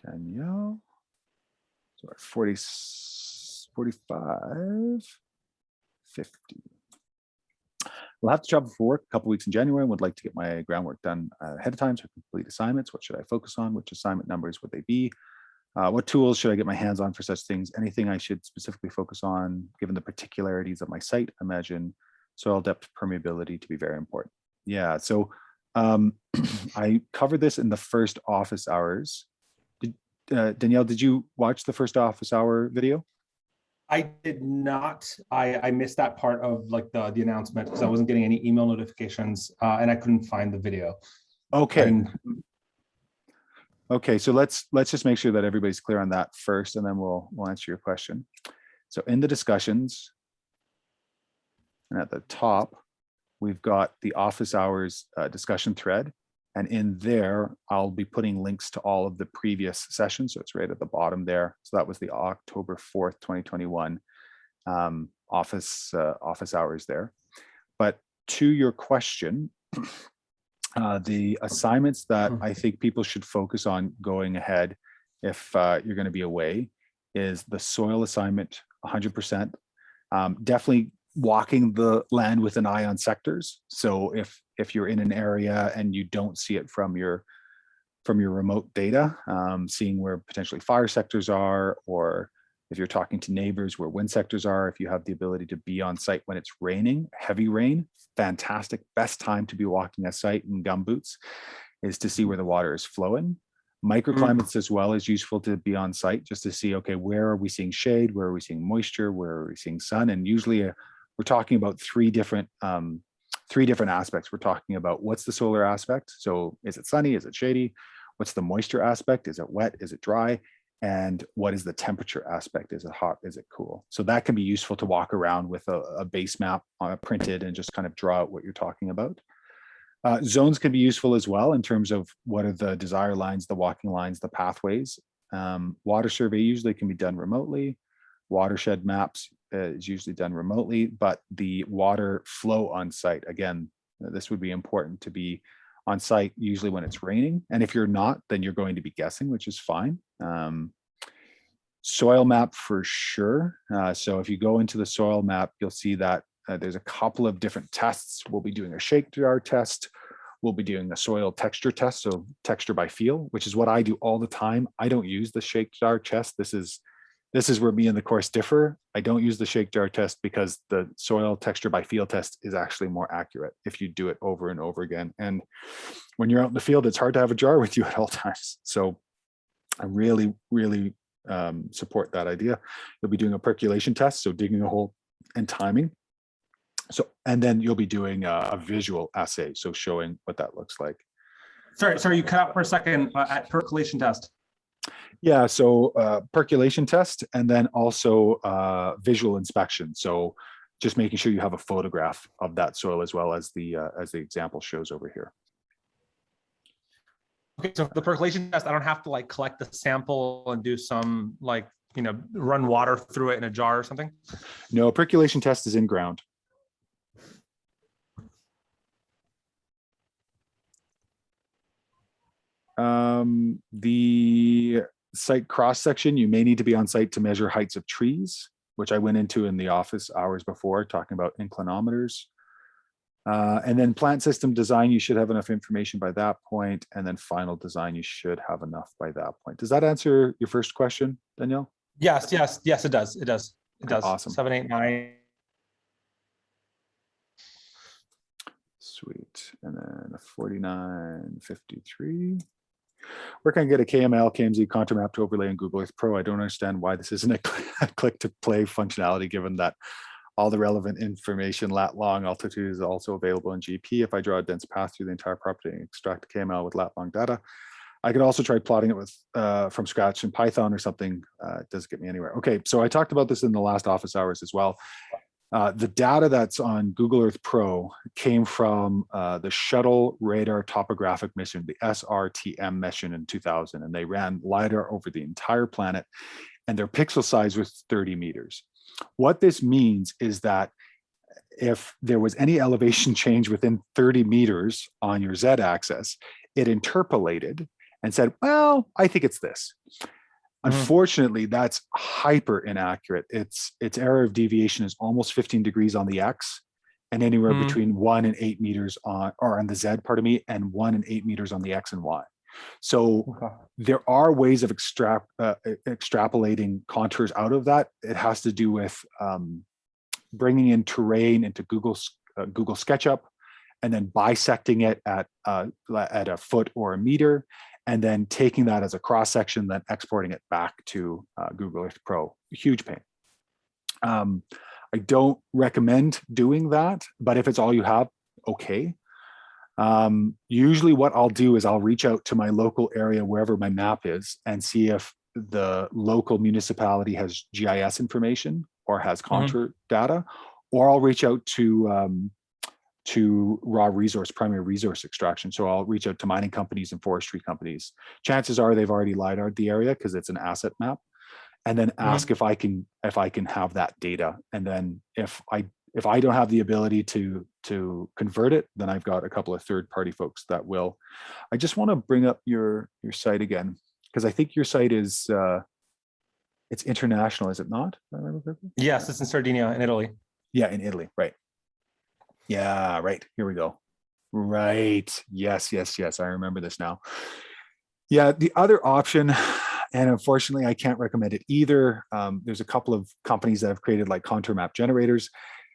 Danielle. So 40, 45, 50. We'll have to travel for work a couple weeks in January and would like to get my groundwork done ahead of time so I can complete assignments. What should I focus on? Which assignment numbers would they be? What tools should I get my hands on for such things? Anything I should specifically focus on given the particularities of my site? Imagine soil depth permeability to be very important. Yeah, so I covered this in the first office hours. Danielle, did you watch the first office hour video? I did not. I missed that part of like the announcement because I wasn't getting any email notifications and I couldn't find the video. Okay. Okay, so let's just make sure that everybody's clear on that first, and then we'll answer your question. So in the discussions, and at the top, we've got the office hours discussion thread. And in there, I'll be putting links to all of the previous sessions. So it's right at the bottom there. So that was the October 4th, 2021 office hours there. But to your question, the assignments that I think people should focus on going ahead if you're going to be away is the soil assignment 100%. Definitely walking the land with an eye on sectors. So if you're in an area and you don't see it from your remote data, seeing where potentially fire sectors are, or if you're talking to neighbors where wind sectors are, if you have the ability to be on site when it's raining, heavy rain, fantastic. Best time to be walking a site in gumboots is to see where the water is flowing. Microclimates as well is useful to be on site just to see, okay, where are we seeing shade? Where are we seeing moisture? Where are we seeing sun? And usually we're talking about three different aspects. We're talking about what's the solar aspect. So is it sunny? Is it shady? What's the moisture aspect? Is it wet? Is it dry? And what is the temperature aspect? Is it hot? Is it cool? So that can be useful to walk around with a base map printed and just kind of draw out what you're talking about. Zones can be useful as well in terms of what are the desire lines, the walking lines, the pathways. Water survey usually can be done remotely. Watershed maps is usually done remotely, but the water flow on site, again, this would be important to be on site usually when it's raining. And if you're not, then you're going to be guessing, which is fine. Soil map for sure. So if you go into the soil map, you'll see that there's a couple of different tests. We'll be doing a shake jar test. We'll be doing a soil texture test, so texture by feel, which is what I do all the time. I don't use the shake jar test. This is where me and the course differ. I don't use the shake jar test because the soil texture by feel test is actually more accurate if you do it over and over again. And when you're out in the field, it's hard to have a jar with you at all times. So I really, really support that idea. You'll be doing a percolation test, so digging a hole and timing. So, and then you'll be doing a visual assay, so showing what that looks like. Sorry, you cut out for a second at percolation test. Yeah, so percolation test, and then also visual inspection. So just making sure you have a photograph of that soil as well as the example shows over here. Okay, so the percolation test, I don't have to like collect the sample and do some like, run water through it in a jar or something? No, percolation test is in ground. The site cross section, you may need to be on site to measure heights of trees, which I went into in the office hours before, talking about inclinometers. And then plant system design, you should have enough information by that point. And then final design, you should have enough by that point. Does that answer your first question, Danielle? Yes, it does. It does. Awesome. 7, 8, 9. Sweet. And then a 4953. Where can I get a KML, KMZ contour map to overlay in GoogleEarth Pro? I don't understand why this isn't a click to play functionality, given that all the relevant information, lat long altitude, is also available in GP. If I draw a dense path through the entire property and extract the KML with lat long data, I could also try plotting it with from scratch in Python or something. It doesn't get me anywhere. Okay, so I talked about this in the last office hours as well. The data that's on GoogleEarth Pro came from the Shuttle Radar Topographic Mission, the SRTM mission in 2000, and they ran LiDAR over the entire planet, and their pixel size was 30 meters. What this means is that if there was any elevation change within 30 meters on your Z-axis, it interpolated and said, well, I think it's this. Unfortunately, that's hyper inaccurate. Its error of deviation is almost 15 degrees on the X, and anywhere between 1 and 8 meters on the Z, pardon me, and 1 and 8 meters on the X and Y. So there are ways of extrapolating contours out of that. It has to do with bringing in terrain into Google SketchUp, and then bisecting it at a foot or a meter, and then taking that as a cross section, then exporting it back to GoogleEarth Pro. Huge pain. I don't recommend doing that, but if it's all you have, okay. Usually what I'll do is I'll reach out to my local area, wherever my map is, and see if the local municipality has GIS information or has contour data, or I'll reach out to raw resource, primary resource extraction. So I'll reach out to mining companies and forestry companies. Chances are they've already LiDAR'd the area because it's an asset map, and then ask if I can have that data. And then if I don't have the ability to convert it, then I've got a couple of third-party folks that will. I just want to bring up your site again, because I think your site is it's international, is it not? Yes, it's in Sardinia in Italy. Yeah, in Italy, right. Yeah, right. Here we go. Right. Yes. I remember this now. Yeah, the other option, and unfortunately, I can't recommend it either. There's a couple of companies that have created like contour map generators.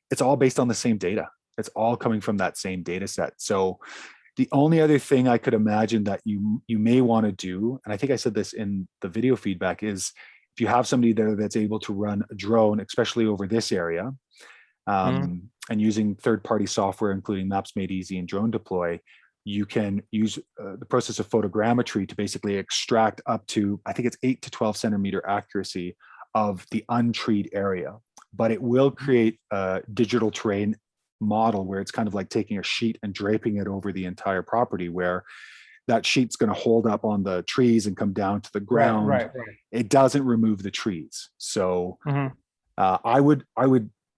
It's all based on the same data. It's all coming from that same data set. So the only other thing I could imagine that you may want to do, and I think I said this in the video feedback, is if you have somebody there that's able to run a drone, especially over this area, and using third-party software, including Maps Made Easy and Drone Deploy, you can use the process of photogrammetry to basically extract up to, I think it's 8 to 12 centimeter accuracy of the untreed area. But it will create a digital terrain model where it's kind of like taking a sheet and draping it over the entire property, where that sheet's going to hold up on the trees and come down to the ground. Right. It doesn't remove the trees. So I would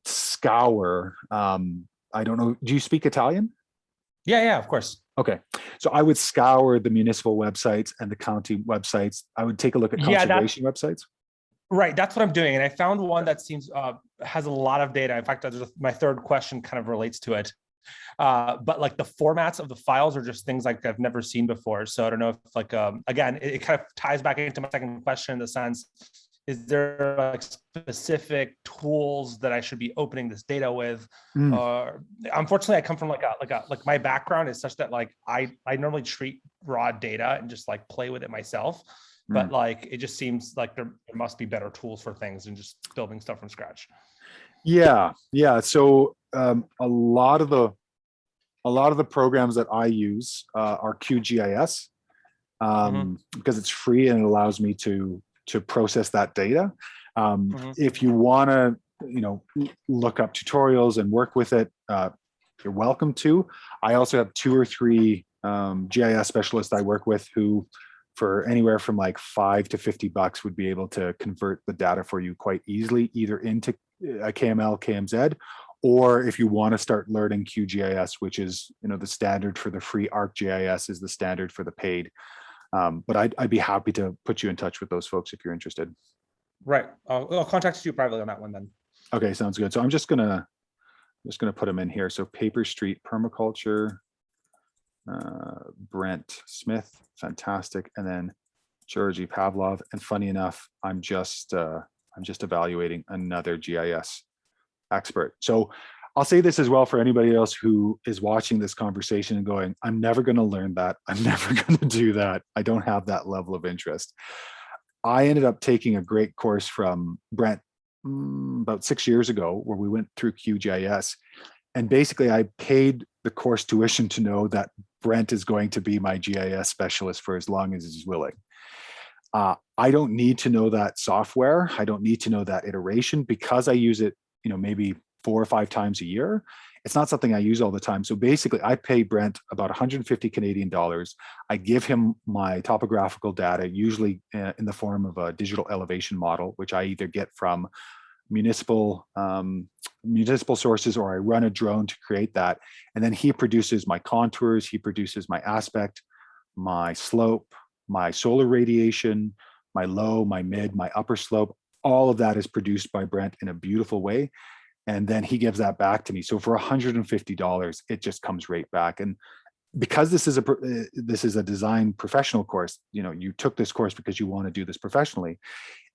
scour, I don't know, do you speak Italian? Yeah, of course. Okay, so I would scour the municipal websites and the county websites. I would take a look at conservation websites. Right, that's what I'm doing, and I found one that seems has a lot of data. In fact, my third question kind of relates to it. But like the formats of the files are just things like I've never seen before. So I don't know if like again, it kind of ties back into my second question in the sense: is there like specific tools that I should be opening this data with? Unfortunately, I come from like my background is such that like I normally treat raw data and just like play with it myself. But like it just seems like there must be better tools for things than just building stuff from scratch. Yeah. So a lot of the programs that I use are QGIS because it's free and it allows me to process that data. If you want to, look up tutorials and work with it, you're welcome to. I also have 2 or 3 GIS specialists I work with who, for anywhere from like $5 to $50 would be able to convert the data for you quite easily, either into a KML, KMZ, or if you want to start learning QGIS, which is, the standard for the free ArcGIS is the standard for the paid. But I'd be happy to put you in touch with those folks if you're interested. Right. I'll contact you privately on that one then. Okay, sounds good. So I'm just gonna put them in here. So Paper Street Permaculture, Brent Smith, fantastic, and then Georgie Pavlov. And funny enough, I'm just evaluating another GIS expert. So I'll say this as well for anybody else who is watching this conversation and going, I'm never going to learn that. I'm never going to do that. I don't have that level of interest. I ended up taking a great course from Brent about 6 years ago, where we went through QGIS. And basically I paid the course tuition to know that Brent is going to be my GIS specialist for as long as he's willing. I don't need to know that software. I don't need to know that iteration, because I use it, maybe 4 or 5 times a year. It's not something I use all the time. So basically I pay Brent about 150 Canadian dollars. I give him my topographical data, usually in the form of a digital elevation model, which I either get from municipal sources, or I run a drone to create that. And then he produces my contours, he produces my aspect, my slope, my solar radiation, my low, my mid, my upper slope. All of that is produced by Brent in a beautiful way. And then he gives that back to me. So for $150, it just comes right back. And because this is a design professional course, you took this course because you want to do this professionally.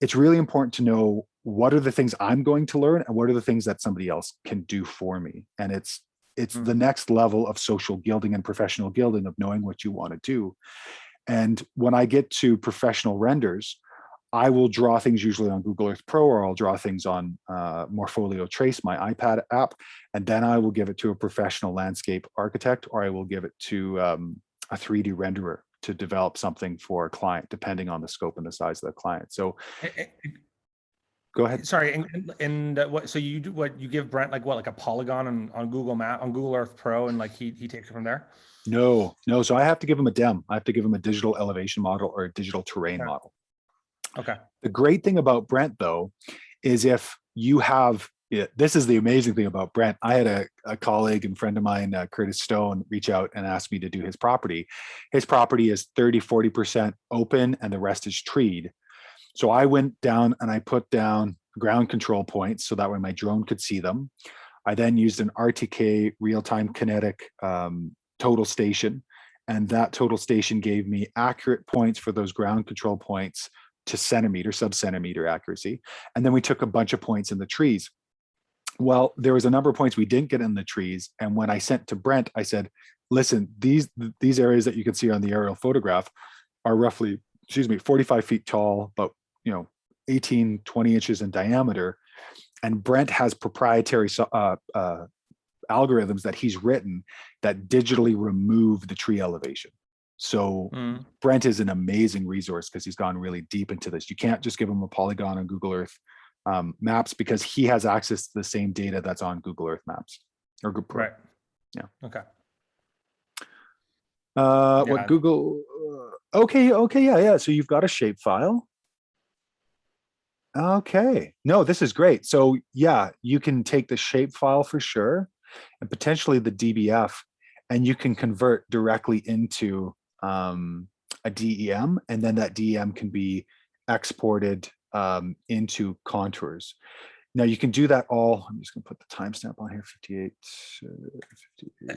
It's really important to know what are the things I'm going to learn and what are the things that somebody else can do for me. And it's the next level of social gilding and professional gilding, of knowing what you want to do. And when I get to professional renders, I will draw things usually on GoogleEarth Pro, or I'll draw things on Morpholio Trace, my iPad app, and then I will give it to a professional landscape architect, or I will give it to a 3D renderer to develop something for a client, depending on the scope and the size of the client. So go ahead. Sorry, and what? So you do what? You give Brent like a polygon on Google Map, on GoogleEarth Pro, and he takes it from there? No. So I have to give him a DEM. I have to give him a digital elevation model or a digital terrain model. Okay. The great thing about Brent, though, is if you have, this is the amazing thing about Brent. I had a colleague and friend of mine, Curtis Stone, reach out and ask me to do his property. His property is 30-40% open and the rest is treed. So I went down and I put down ground control points so that way my drone could see them. I then used an RTK real-time kinetic total station, and that total station gave me accurate points for those ground control points to centimeter, sub-centimeter accuracy. And then we took a bunch of points in the trees. Well, there was a number of points we didn't get in the trees. And when I sent to Brent, I said, listen, these areas that you can see on the aerial photograph are roughly, 45 feet tall, about 18, 20 inches in diameter. And Brent has proprietary algorithms that he's written that digitally remove the tree elevation. So Brent is an amazing resource because he's gone really deep into this. You can't just give him a polygon on Google Earth Maps, because he has access to the same data that's on Google Earth Maps or Google Pro. Right. Yeah. Okay. What Google? Okay. Yeah. So you've got a shapefile. Okay. No, this is great. So yeah, you can take the shapefile for sure, and potentially the DBF, and you can convert directly into a DEM, and then that DEM can be exported into contours. Now you can do that all. I'm just going to put the timestamp on here, 58.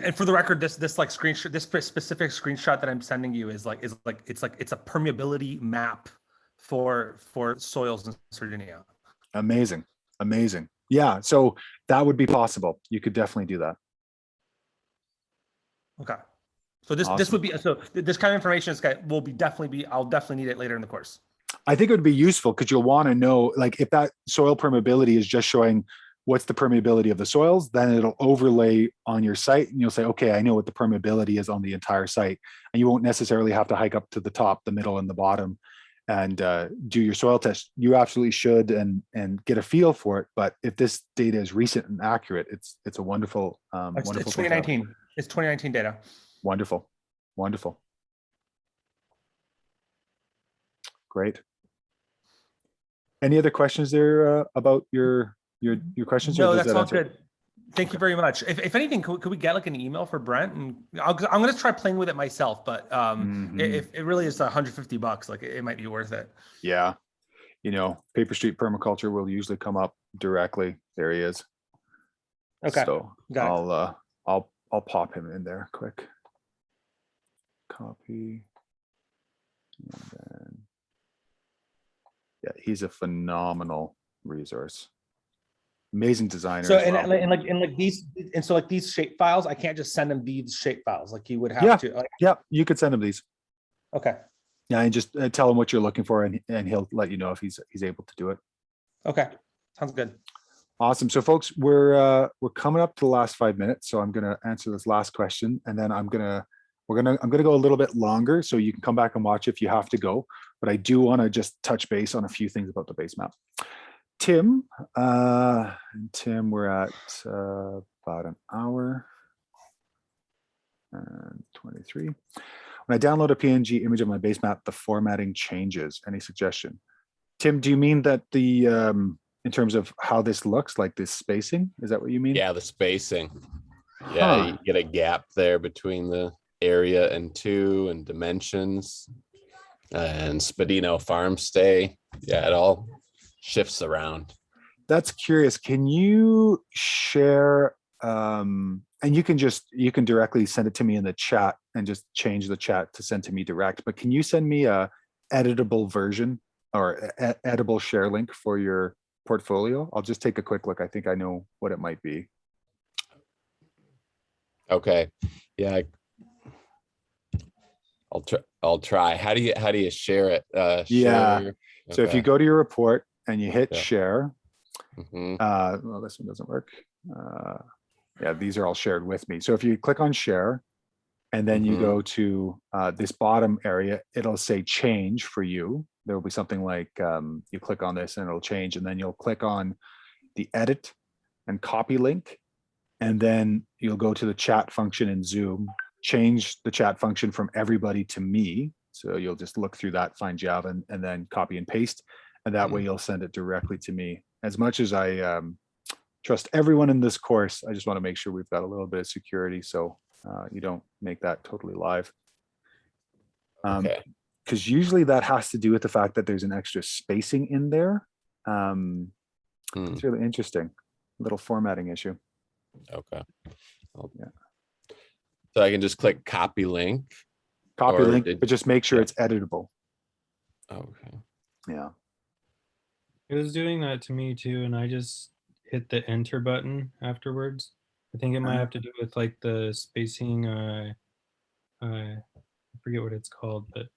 And for the record, this screenshot, this specific screenshot that I'm sending you is it's a permeability map for soils in Sardinia. Amazing. Yeah, so that would be possible. You could definitely do that. Okay. So this Awesome. would be, so this kind of information I'll definitely need it later in the course. I think it would be useful because you'll want to know, like, if that soil permeability is just showing what's the permeability of the soils, then it'll overlay on your site and you'll say, okay, I know what the permeability is on the entire site. And you won't necessarily have to hike up to the top, the middle, and the bottom and do your soil test. You absolutely should and get a feel for it. But if this data is recent and accurate, it's a wonderful, It's wonderful. 2019. It's 2019 data. Wonderful. Great. Any other questions there about your questions? No, that's all good. Thank you very much. If anything, could we get like an email for Brent? And I'm going to try playing with it myself, but if it really is $150, like it might be worth it. Yeah. You know, Paper Street Permaculture will usually come up directly. There he is. Okay. So Got it. I'll pop him in there quick. Copy. And then, yeah, he's a phenomenal resource. Amazing designer. So as well. like these shape files, I can't just send him these shape files. Like you would have to. Like, Yeah, you could send him these. okay. Yeah, and just tell him what you're looking for, and he'll let you know if he's able to do it. Okay. Sounds good. Awesome. So folks, we're coming up to the last 5 minutes. So I'm gonna answer this last question, and then I'm gonna go a little bit longer, so you can come back and watch if you have to go. But I do want to just touch base on a few things about the Basemap. Tim, we're at about an hour and 23. When I download a PNG image of my Basemap, the formatting changes. Any suggestion? Tim, do you mean that the in terms of how this looks, like this spacing? Is that what you mean? Yeah, the spacing. Yeah, you get a gap there between the area and 2 and dimensions and Spadino farm stay. Yeah, it all shifts around. That's curious. Can you share and you can directly send it to me in the chat and just change the chat to send to me direct, but can you send me a editable version or editable share link for your portfolio? I'll just take a quick look. I think I know what it might be. Okay. Yeah. I'll try. How do you share it? Yeah. Share? So if you go to your report and you hit share, Mm-hmm. well, this one doesn't work. Yeah, these are all shared with me. So if you click on share and then you go to this bottom area, it'll say change for you. There will be something like you click on this and it'll change, and then you'll click on the edit and copy link, and then you'll go to the chat function in Zoom, change the chat function from everybody to me. So you'll just look through that, find Javan, and then copy and paste. And that way you'll send it directly to me. As much as I trust everyone in this course, I just want to make sure we've got a little bit of security, so you don't make that totally live. Okay. Because usually that has to do with the fact that there's an extra spacing in there. It's really interesting. Little formatting issue. Okay. Yeah. So I can just click copy link. Copy link, but just make sure it's editable. Okay. Yeah. It was doing that to me too, and I just hit the enter button afterwards. I think it might have to do with like the spacing. I forget what it's called, but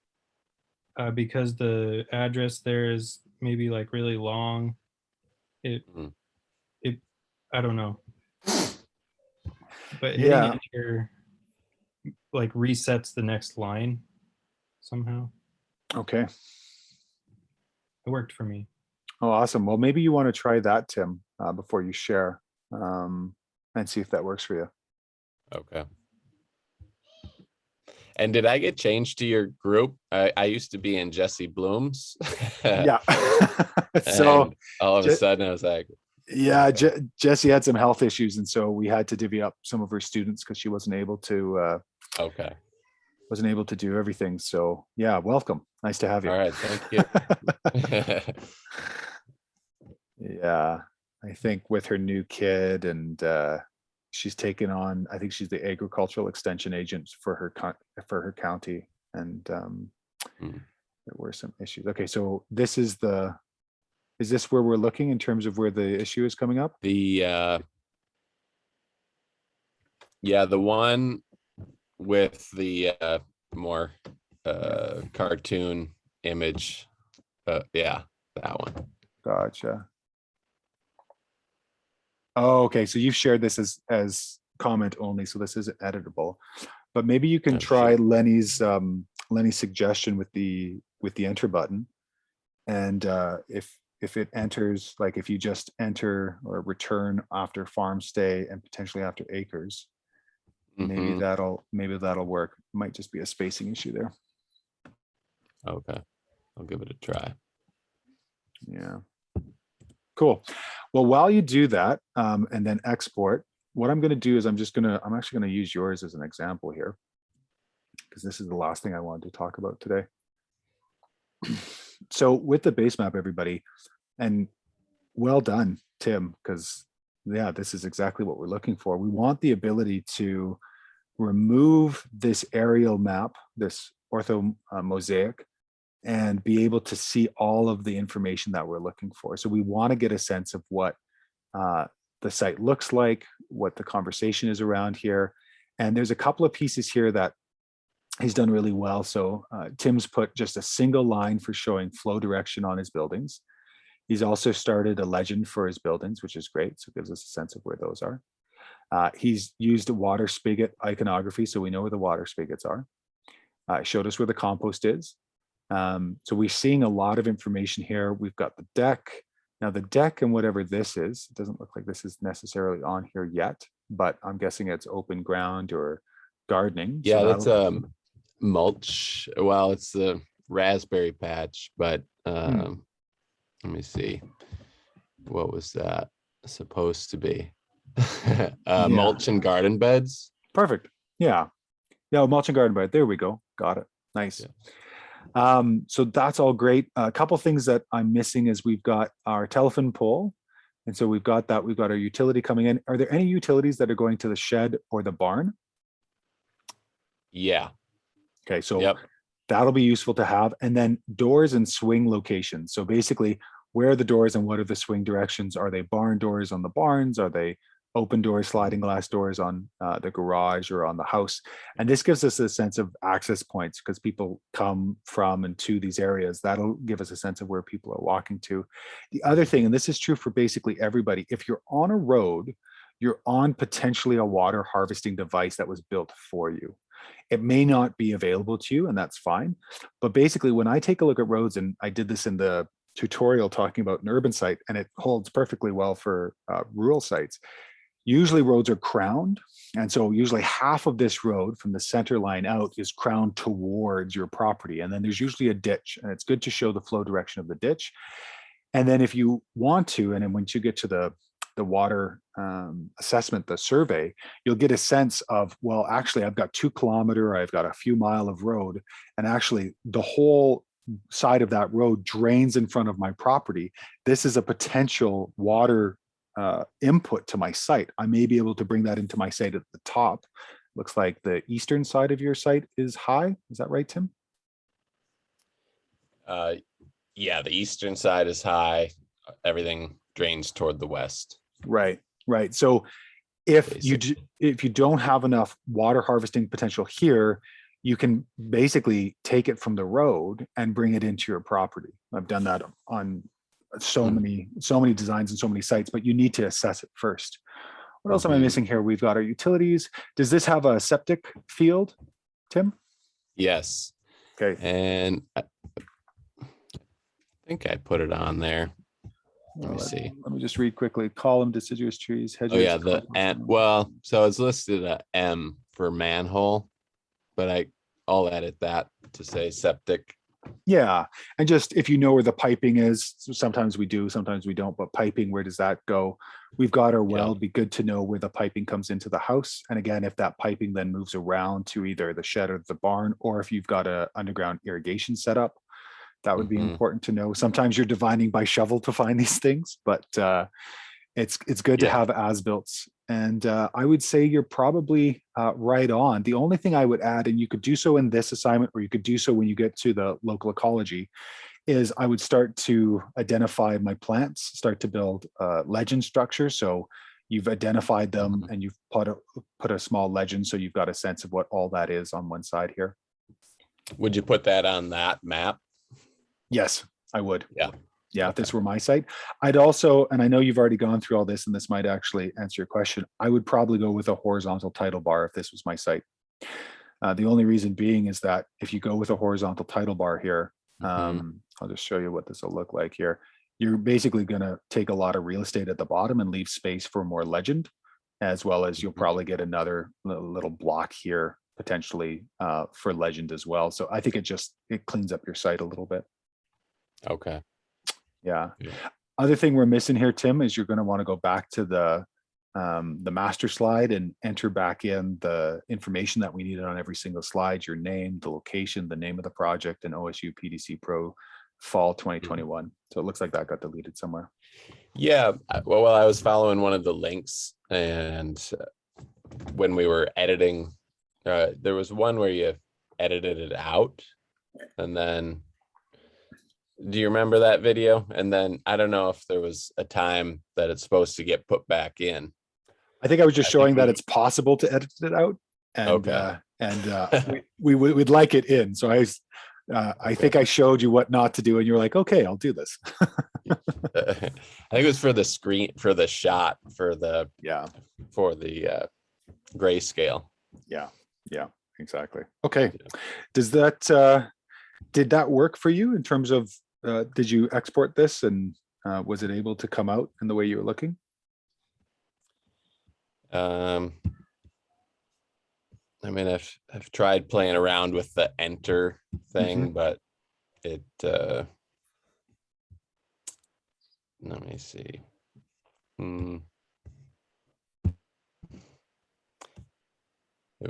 because the address there is maybe like really long, it I don't know. But hitting enter like resets the next line somehow. Okay. It worked for me. Oh, awesome. Well, maybe you want to try that, Tim, before you share, and see if that works for you. Okay. And did I get changed to your group? I used to be in Jesse Bloom's. Yeah. So all of a sudden I was like, yeah, Jessie had some health issues, and so we had to divvy up some of her students because she wasn't able to do everything. So yeah, welcome. Nice to have you. All right, thank you. Yeah, I think with her new kid, and she's taken on, I think she's the agricultural extension agent for her county, and there were some issues. Okay, so this is this where we're looking in terms of where the issue is coming up? The the one with the more cartoon image. Yeah, that one. Gotcha. Oh, okay. So you've shared this as comment only, so this isn't editable. But maybe you can try Lenny's suggestion with the enter button, and if it enters, like if you just enter or return after farm stay and potentially after acres, maybe that'll work. Might just be a spacing issue there. Okay, I'll give it a try. Yeah. Cool. Well, while you do that and then export, what I'm going to do is I'm actually going to use yours as an example here, because this is the last thing I wanted to talk about today. So with the base map, everybody, and well done, Tim, because yeah, this is exactly what we're looking for. We want the ability to remove this aerial map, this ortho mosaic, and be able to see all of the information that we're looking for. So we want to get a sense of what the site looks like, what the conversation is around here. And there's a couple of pieces here that he's done really well. So Tim's put just a single line for showing flow direction on his buildings. He's also started a legend for his buildings, which is great. So it gives us a sense of where those are. He's used a water spigot iconography, so we know where the water spigots are. Showed us where the compost is. So we're seeing a lot of information here. We've got the deck. Now the deck and whatever this is, it doesn't look like this is necessarily on here yet, but I'm guessing it's open ground or gardening. Yeah, So that's mulch. Well, it's the raspberry patch, but let me see. What was that supposed to be? Mulch and garden beds. Perfect. Yeah. Yeah, mulch and garden bed. There we go. Got it. Nice. Yeah. So that's all great. A couple things that I'm missing is we've got our telephone pole. And so we've got that. We've got our utility coming in. Are there any utilities that are going to the shed or the barn? Yeah. Okay, so that'll be useful to have. And then doors and swing locations. So basically, where are the doors and what are the swing directions? Are they barn doors on the barns? Are they open doors, sliding glass doors on the garage or on the house? And this gives us a sense of access points because people come from and to these areas. That'll give us a sense of where people are walking to. The other thing, and this is true for basically everybody, if you're on a road, you're on potentially a water harvesting device that was built for you. It may not be available to you, and that's fine. But basically, when I take a look at roads, and I did this in the tutorial talking about an urban site, and it holds perfectly well for rural sites. Usually roads are crowned. And so usually half of this road from the center line out is crowned towards your property. And then there's usually a ditch, and it's good to show the flow direction of the ditch. And then if you want to, and then once you get to the water assessment, the survey, you'll get a sense of, well, actually I've got 2 kilometer, I've got a few mile of road, and actually the whole side of that road drains in front of my property. This is a potential water input to my site. I may be able to bring that into my site at the top. Looks like the eastern side of your site is high. Is that right, Tim? Yeah, the eastern side is high. Everything drains toward the west. Right, right. So if you don't have enough water harvesting potential here, you can basically take it from the road and bring it into your property. I've done that on so many designs and so many sites, but you need to assess it first. What else am I missing here? We've got our utilities. Does this have a septic field, Tim? Yes. Okay. And I think I put it on there. Let me see. Let me just read quickly. Column, deciduous trees, hedges. Oh yeah, the M. Well, so it's listed a M for manhole, but I'll edit that to say septic. Yeah, and just if you know where the piping is, sometimes we do, sometimes we don't, but piping, where does that go? We've got our well. It'd be good to know where the piping comes into the house. And again, if that piping then moves around to either the shed or the barn, or if you've got a underground irrigation setup, that would be important to know. Sometimes you're divining by shovel to find these things, but it's good to have as-builts. And I would say you're probably right on. The only thing I would add, and you could do so in this assignment, or you could do so when you get to the local ecology, is I would start to identify my plants, start to build legend structure. So you've identified them and you've put a small legend, so you've got a sense of what all that is on one side here. Would you put that on that map? Yes, I would. Yeah. Yeah, if this were my site. I'd also, and I know you've already gone through all this, and this might actually answer your question, I would probably go with a horizontal title bar if this was my site. The only reason being is that if you go with a horizontal title bar here, I'll just show you what this will look like here. You're basically going to take a lot of real estate at the bottom and leave space for more legend, as well as you'll probably get another little block here potentially for legend as well. So I think it cleans up your site a little bit. Okay. Yeah. Other thing we're missing here, Tim, is you're going to want to go back to the the master slide and enter back in the information that we needed on every single slide, your name, the location, the name of the project, and OSU PDC Pro fall 2021. So it looks like that got deleted somewhere. Yeah, well, I was following one of the links, and when we were editing, there was one where you edited it out, and then, do you remember that video? And then I don't know if there was a time that it's supposed to get put back in. I think I was just showing that it's possible to edit it out, and Okay. we'd like it in. So I think I showed you what not to do, and you're like, okay, I'll do this. I think it was for the screen, for the shot, for the grayscale. Yeah, exactly. Okay. Does that did that work for you in terms of did you export this, and was it able to come out in the way you were looking? I mean, I've tried playing around with the enter thing, but it let me see. It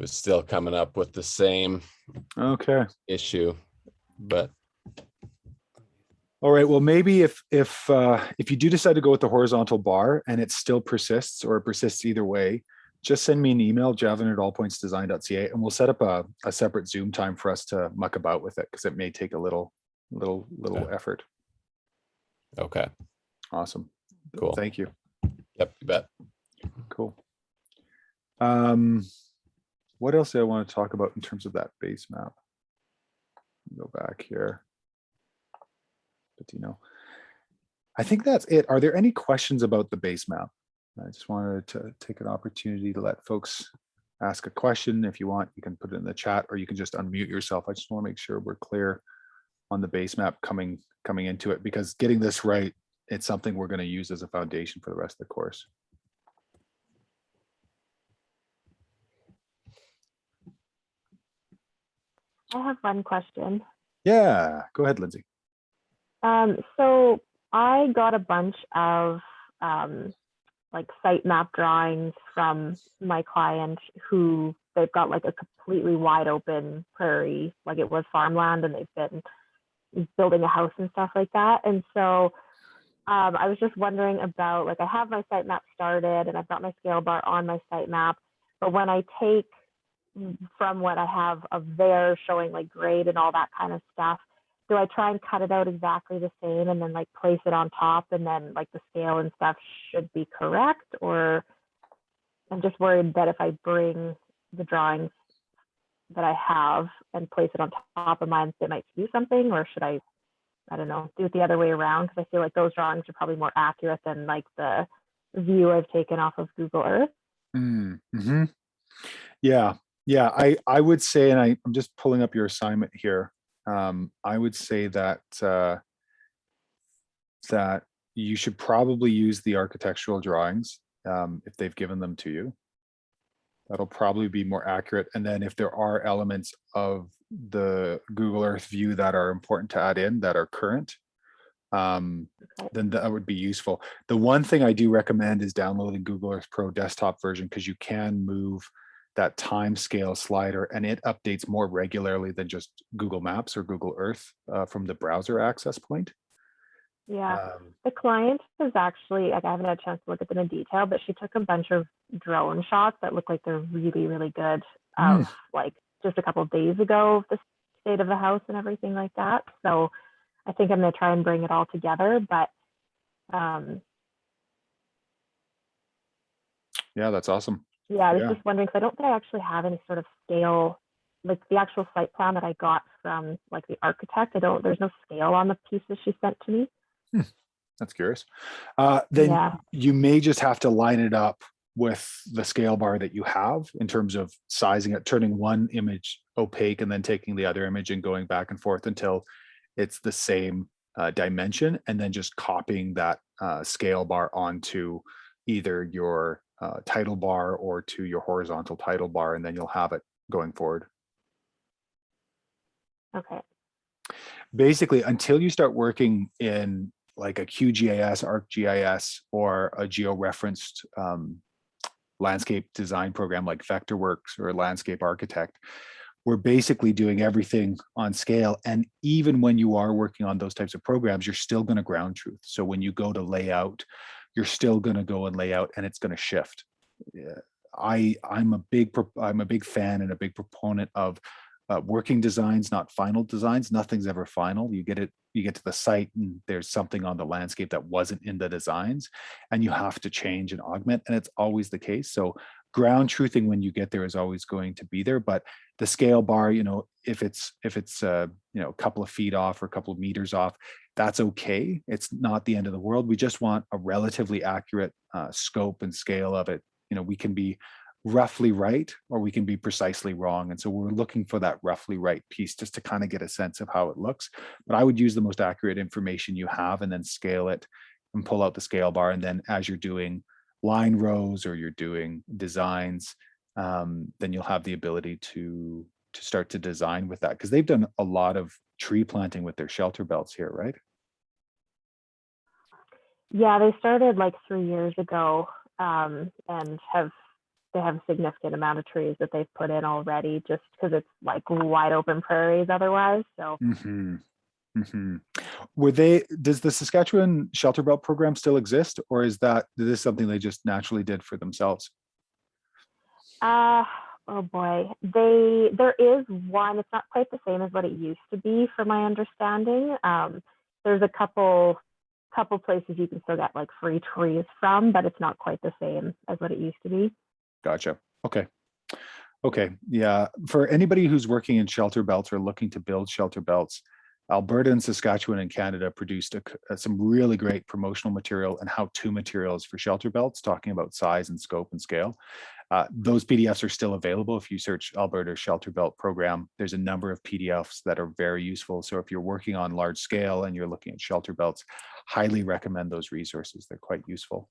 was still coming up with the same issue, but all right. Well, maybe if you do decide to go with the horizontal bar and it still persists, or it persists either way, just send me an email, javan@allpointsdesign.ca, and we'll set up a separate Zoom time for us to muck about with it, because it may take a little effort. Okay. Awesome. Cool. Thank you. Yep, you bet. Cool. What else do I want to talk about in terms of that base map? Go back here. But I think that's it. Are there any questions about the base map? I just wanted to take an opportunity to let folks ask a question. If you want, you can put it in the chat, or you can just unmute yourself. I just want to make sure we're clear on the base map coming into it, because getting this right, it's something we're going to use as a foundation for the rest of the course. I have one question. Yeah, go ahead, Lindsay. So I got a bunch of like sitemap drawings from my client who they've got like a completely wide open prairie, like it was farmland, and they've been building a house and stuff like that. And so I was just wondering about, like, I have my sitemap started and I've got my scale bar on my sitemap, but when I take from what I have of theirs showing like grade and all that kind of stuff, do I try and cut it out exactly the same and then like place it on top, and then like the scale and stuff should be correct? Or I'm just worried that if I bring the drawings that I have and place it on top of mine, it might do something, or should I don't know, do it the other way around? Because I feel like those drawings are probably more accurate than like the view I've taken off of Google Earth. Yeah, I would say, and I'm just pulling up your assignment here. I would say that that you should probably use the architectural drawings if they've given them to you. That'll probably be more accurate. And then if there are elements of the Google Earth view that are important to add in that are current, then that would be useful. The one thing I do recommend is downloading Google Earth Pro desktop version, because you can move that time scale slider and it updates more regularly than just Google Maps or Google Earth from the browser access point. Yeah, the client is actually, like, I haven't had a chance to look at them in detail, but she took a bunch of drone shots that look like they're really, really good of like just a couple of days ago, the state of the house and everything like that. So I think I'm going to try and bring it all together, but yeah, that's awesome. Yeah, I was just wondering, because I don't think I actually have any sort of scale, like the actual site plan that I got from like the architect. There's no scale on the piece that she sent to me. That's curious. Then you may just have to line it up with the scale bar that you have in terms of sizing it, turning one image opaque and then taking the other image and going back and forth until it's the same dimension, and then just copying that scale bar onto either your title bar or to your horizontal title bar, and then you'll have it going forward. Okay. Basically, until you start working in like a QGIS, ArcGIS, or a geo-referenced landscape design program like Vectorworks or a landscape architect, we're basically doing everything on scale. And even when you are working on those types of programs, you're still going to ground truth. So when you go to layout, you're still going to go and lay out, and it's going to shift. I'm a big fan and a big proponent of working designs, not final designs. Nothing's ever final. You get to the site and there's something on the landscape that wasn't in the designs, and you have to change and augment, and it's always the case. So ground truthing when you get there is always going to be there, but the scale bar, if it's a couple of feet off or a couple of meters off, that's okay. It's not the end of the world. We just want a relatively accurate scope and scale of it. We can be roughly right, or we can be precisely wrong. And so we're looking for that roughly right piece just to kind of get a sense of how it looks. But I would use the most accurate information you have and then scale it and pull out the scale bar. And then as you're doing line rows or you're doing designs, then you'll have the ability to start to design with that, because they've done a lot of tree planting with their shelter belts here, right? Yeah, they started like 3 years ago, and they have a significant amount of trees that they've put in already, just because it's like wide open prairies otherwise. So does the Saskatchewan shelter belt program still exist, or is this something they just naturally did for themselves? Oh boy, there is one. It's not quite the same as what it used to be, from my understanding. There's a couple places you can still get like free trees from, but it's not quite the same as what it used to be. Gotcha. Okay. Yeah. For anybody who's working in shelter belts or looking to build shelter belts, Alberta and Saskatchewan and Canada produced some really great promotional material and how-to materials for shelter belts, talking about size and scope and scale. Those PDFs are still available. If you search Alberta Shelter Belt Program, there's a number of PDFs that are very useful. So if you're working on large scale and you're looking at shelter belts, highly recommend those resources. They're quite useful.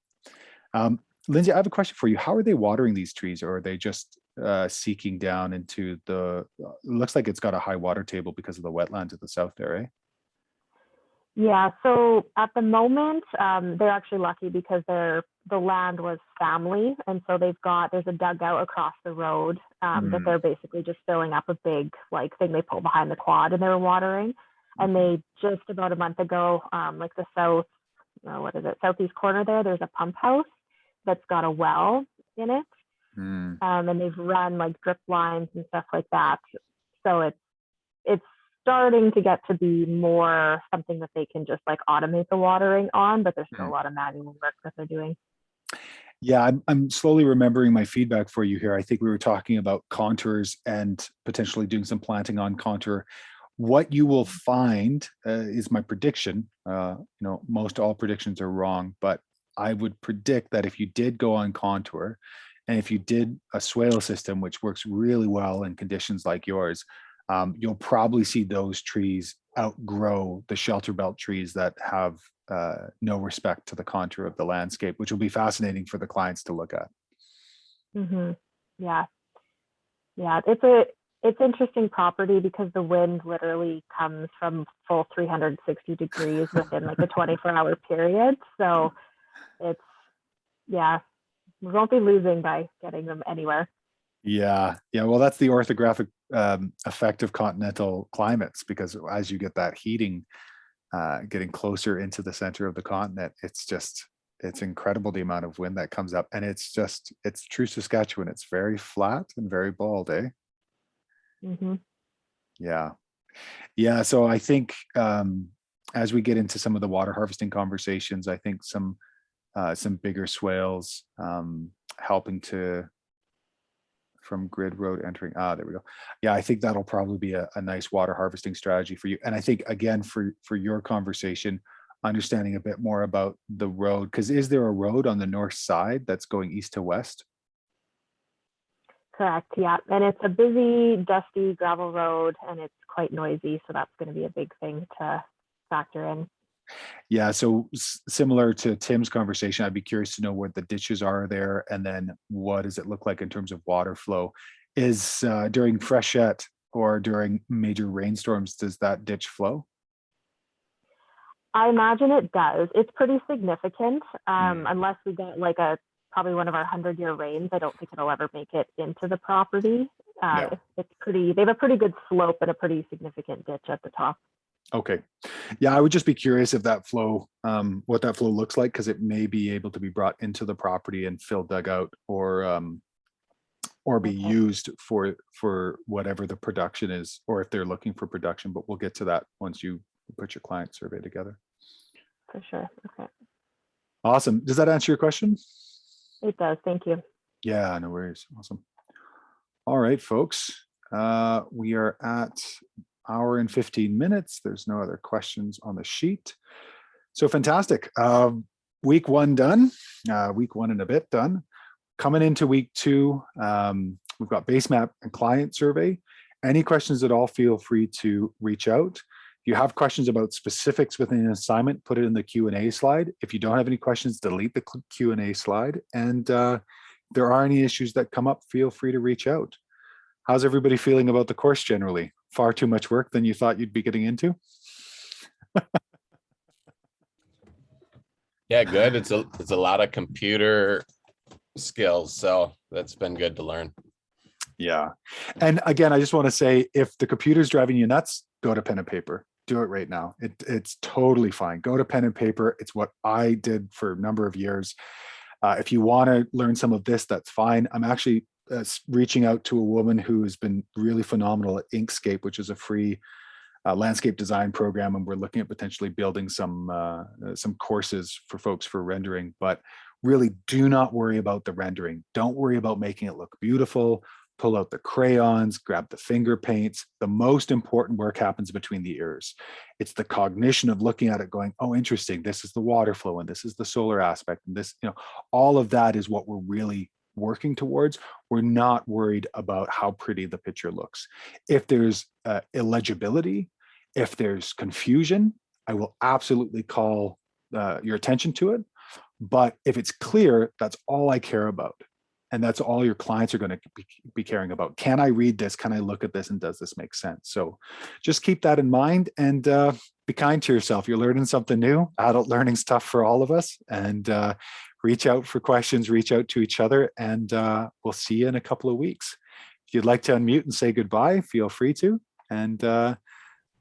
Lindsay, I have a question for you. How are they watering these trees, or are they just seeking down into it looks like it's got a high water table because of the wetland to the south there, eh? Yeah, so at the moment, they're actually lucky because the land was family. And so there's a dugout across the road that they're basically just filling up a big thing they pull behind the quad, and they were watering. And they just about a month ago, like the southeast corner there's a pump house that's got a well in it. And they've run drip lines and stuff like that. So it's starting to get to be more something that they can just automate the watering on, but there's still a lot of manual work that they're doing. Yeah, I'm slowly remembering my feedback for you here. I think we were talking about contours and potentially doing some planting on contour. What you will find is my prediction. Most all predictions are wrong, but I would predict that if you did go on contour, and if you did a swale system, which works really well in conditions like yours, you'll probably see those trees outgrow the shelter belt trees that have no respect to the contour of the landscape, which will be fascinating for the clients to look at. Yeah, it's interesting property because the wind literally comes from full 360 degrees within a 24-hour period. So we won't be losing by getting them anywhere. Yeah. Well, that's the orthographic effect of continental climates, because as you get that heating, getting closer into the center of the continent, it's incredible the amount of wind that comes up, and it's true Saskatchewan. It's very flat and very bald, eh? Yeah. So I think as we get into some of the water harvesting conversations, I think some bigger swales helping from grid road entering. There we go. Yeah, I think that'll probably be a nice water harvesting strategy for you. And I think, again, for your conversation, understanding a bit more about the road, because is there a road on the north side that's going east to west? Correct, yeah. And it's a busy, dusty gravel road, and it's quite noisy. So that's going to be a big thing to factor in. Yeah, so similar to Tim's conversation, I'd be curious to know where the ditches are there, and then what does it look like in terms of water flow? Is during freshet or during major rainstorms, does that ditch flow? I imagine it does. It's pretty significant, unless we get a probably one of our 100-year rains, I don't think it'll ever make it into the property. Yeah. It's pretty, they have a pretty good slope and a pretty significant ditch at the top. Okay. Yeah, I would just be curious if that flow, what that flow looks like, because it may be able to be brought into the property and fill dugout or be Okay. used for whatever the production is, or if they're looking for production, but we'll get to that once you put your client survey together. For sure. Okay. Awesome. Does that answer your question? It does. Thank you. Yeah, no worries. Awesome. All right, folks. We are at hour and 15 minutes. There's no other questions on the sheet. So fantastic. Week one done. Week one and a bit done. Coming into week two, we've got Basemap and client survey. Any questions at all, feel free to reach out. If you have questions about specifics within an assignment, put it in the Q&A slide. If you don't have any questions, delete the Q&A slide. And if there are any issues that come up, feel free to reach out. How's everybody feeling about the course generally? Far too much work than you thought you'd be getting into? Yeah, good. It's a lot of computer skills, so that's been good to learn. Yeah. And again, I just want to say, if the computer's driving you nuts, go to pen and paper. Do it right now. It's totally fine. Go to pen and paper. It's what I did for a number of years. If you want to learn some of this, that's fine. I'm actually reaching out to a woman who has been really phenomenal at Inkscape, which is a free landscape design program, and we're looking at potentially building some courses for folks for rendering. But really, do not worry about the rendering. Don't worry about making it look beautiful. Pull out the crayons, grab the finger paints. The most important work happens between the ears. It's the cognition of looking at it going, oh, interesting, this is the water flow and this is the solar aspect. And this, all of that is what we're really working towards. We're not worried about how pretty the picture looks. If there's illegibility, if there's confusion, I will absolutely call your attention to it. But if it's clear, that's all I care about. And that's all your clients are going to be caring about. Can I read this? Can I look at this? And does this make sense? So just keep that in mind and be kind to yourself. You're learning something new. Adult learning's tough for all of us. And reach out for questions, reach out to each other, and we'll see you in a couple of weeks. If you'd like to unmute and say goodbye, feel free to. And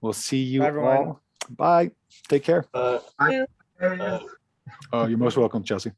we'll see you Bye, everyone. all. Bye. Take care. Bye. Oh, you're most welcome, Chelsea.